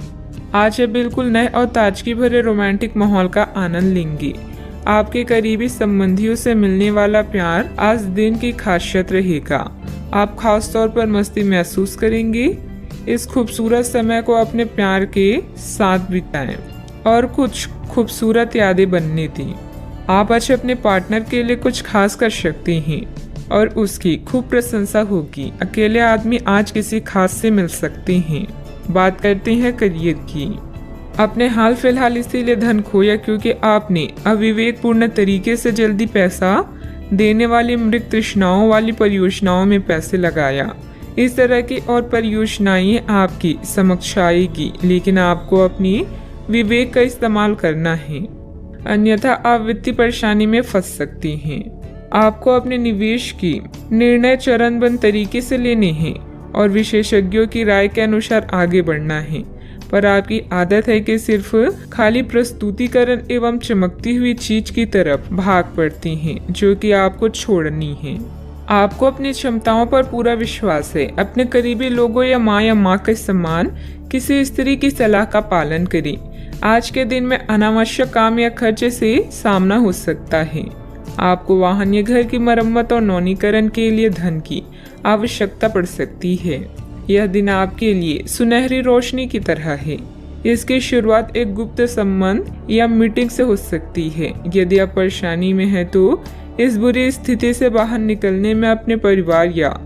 आज आप बिल्कुल नए और ताजगी भरे रोमांटिक माहौल का आनंद लेंगे। आपके करीबी संबंधियों से मिलने वाला प्यार आज दिन की खासियत रहेगा। आप खास तौर पर मस्ती महसूस करेंगे। इस खूबसूरत समय को अपने प्यार के साथ बिताएं और कुछ खूबसूरत यादें बनने दें। आप आज अपने पार्टनर के लिए कुछ खास कर सकते हैं और उसकी खूब प्रशंसा होगी। अकेले आदमी आज किसी खास से मिल सकते हैं। बात करते हैं करियर की। आपने हाल फिलहाल इसीलिए धन खोया क्योंकि आपने अविवेकपूर्ण तरीके से जल्दी पैसा देने वाली मृत तृष्णाओं वाली परियोजनाओं में पैसे लगाया। इस तरह की और परियोजनाएं आपकी समक्ष आएगी, लेकिन आपको अपनी विवेक का इस्तेमाल करना है, अन्यथा आप वित्तीय परेशानी में फंस सकती हैं। आपको अपने निवेश की निर्णय चरणबद्ध तरीके से लेने हैं और विशेषज्ञों की राय के अनुसार आगे बढ़ना है, पर आपकी आदत है कि सिर्फ खाली प्रस्तुतिकरण एवं चमकती हुई चीज की तरफ भाग पड़ती हैं, जो कि आपको छोड़नी है। आपको अपनी क्षमताओं पर पूरा विश्वास है। अपने करीबी लोगों या माँ के समान किसी स्त्री की सलाह का पालन करें। आज के दिन में अनावश्यक काम या खर्चे से सामना हो सकता है। आपको वाहन या घर की मरम्मत और नवीनीकरण के लिए धन की आवश्यकता पड़ सकती है। यह दिन आपके लिए सुनहरी रोशनी की तरह है। इसकी शुरुआत एक गुप्त संबंध या मीटिंग से हो सकती है। यदि आप परेशानी में हैं तो इस बुरी स्थिति से बाहर निकलने में अपने परिवार या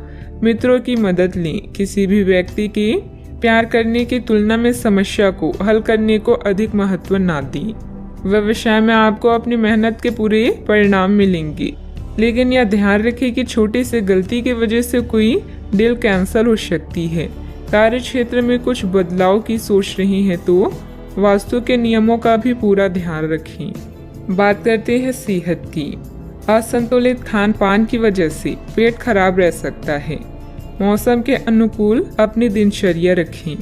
मित्रों की मदद लें। किसी भी व्यक्ति के प्यार करने की तुलना में समस्या को हल करने को अधिक महत्व ना दें। व्यवसाय में आपको अपनी मेहनत के पूरे परिणाम मिलेंगे, लेकिन यह ध्यान रखें कि छोटी सी गलती की वजह से कोई डील कैंसिल हो सकती है। कार्य क्षेत्र में कुछ बदलाव की सोच रही हैं तो वास्तु के नियमों का भी पूरा ध्यान रखें। बात करते हैं सेहत की। असंतुलित खान पान की वजह से पेट खराब रह सकता है। मौसम के अनुकूल अपनी दिनचर्या रखें।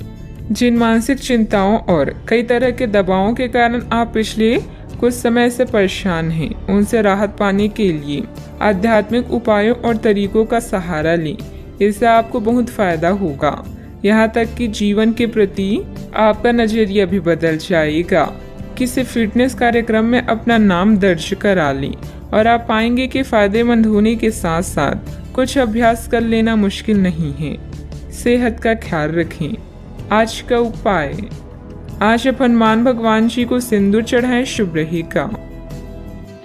जिन मानसिक चिंताओं और कई तरह के दबावों के कारण आप पिछले कुछ समय से परेशान हैं, उनसे राहत पाने के लिए आध्यात्मिक उपायों और तरीकों का सहारा लें। इससे आपको बहुत फायदा होगा। यहाँ तक कि जीवन के प्रति आपका नजरिया भी बदल जाएगा। किसी फिटनेस कार्यक्रम में अपना नाम दर्ज करा लें और आप पाएंगे कि फायदेमंद होने के साथ साथ कुछ अभ्यास कर लेना मुश्किल नहीं है। सेहत का ख्याल रखें। आज का उपाय, आज आप हनुमान भगवान जी को सिंदूर चढ़ाएं, शुभ रहेगा।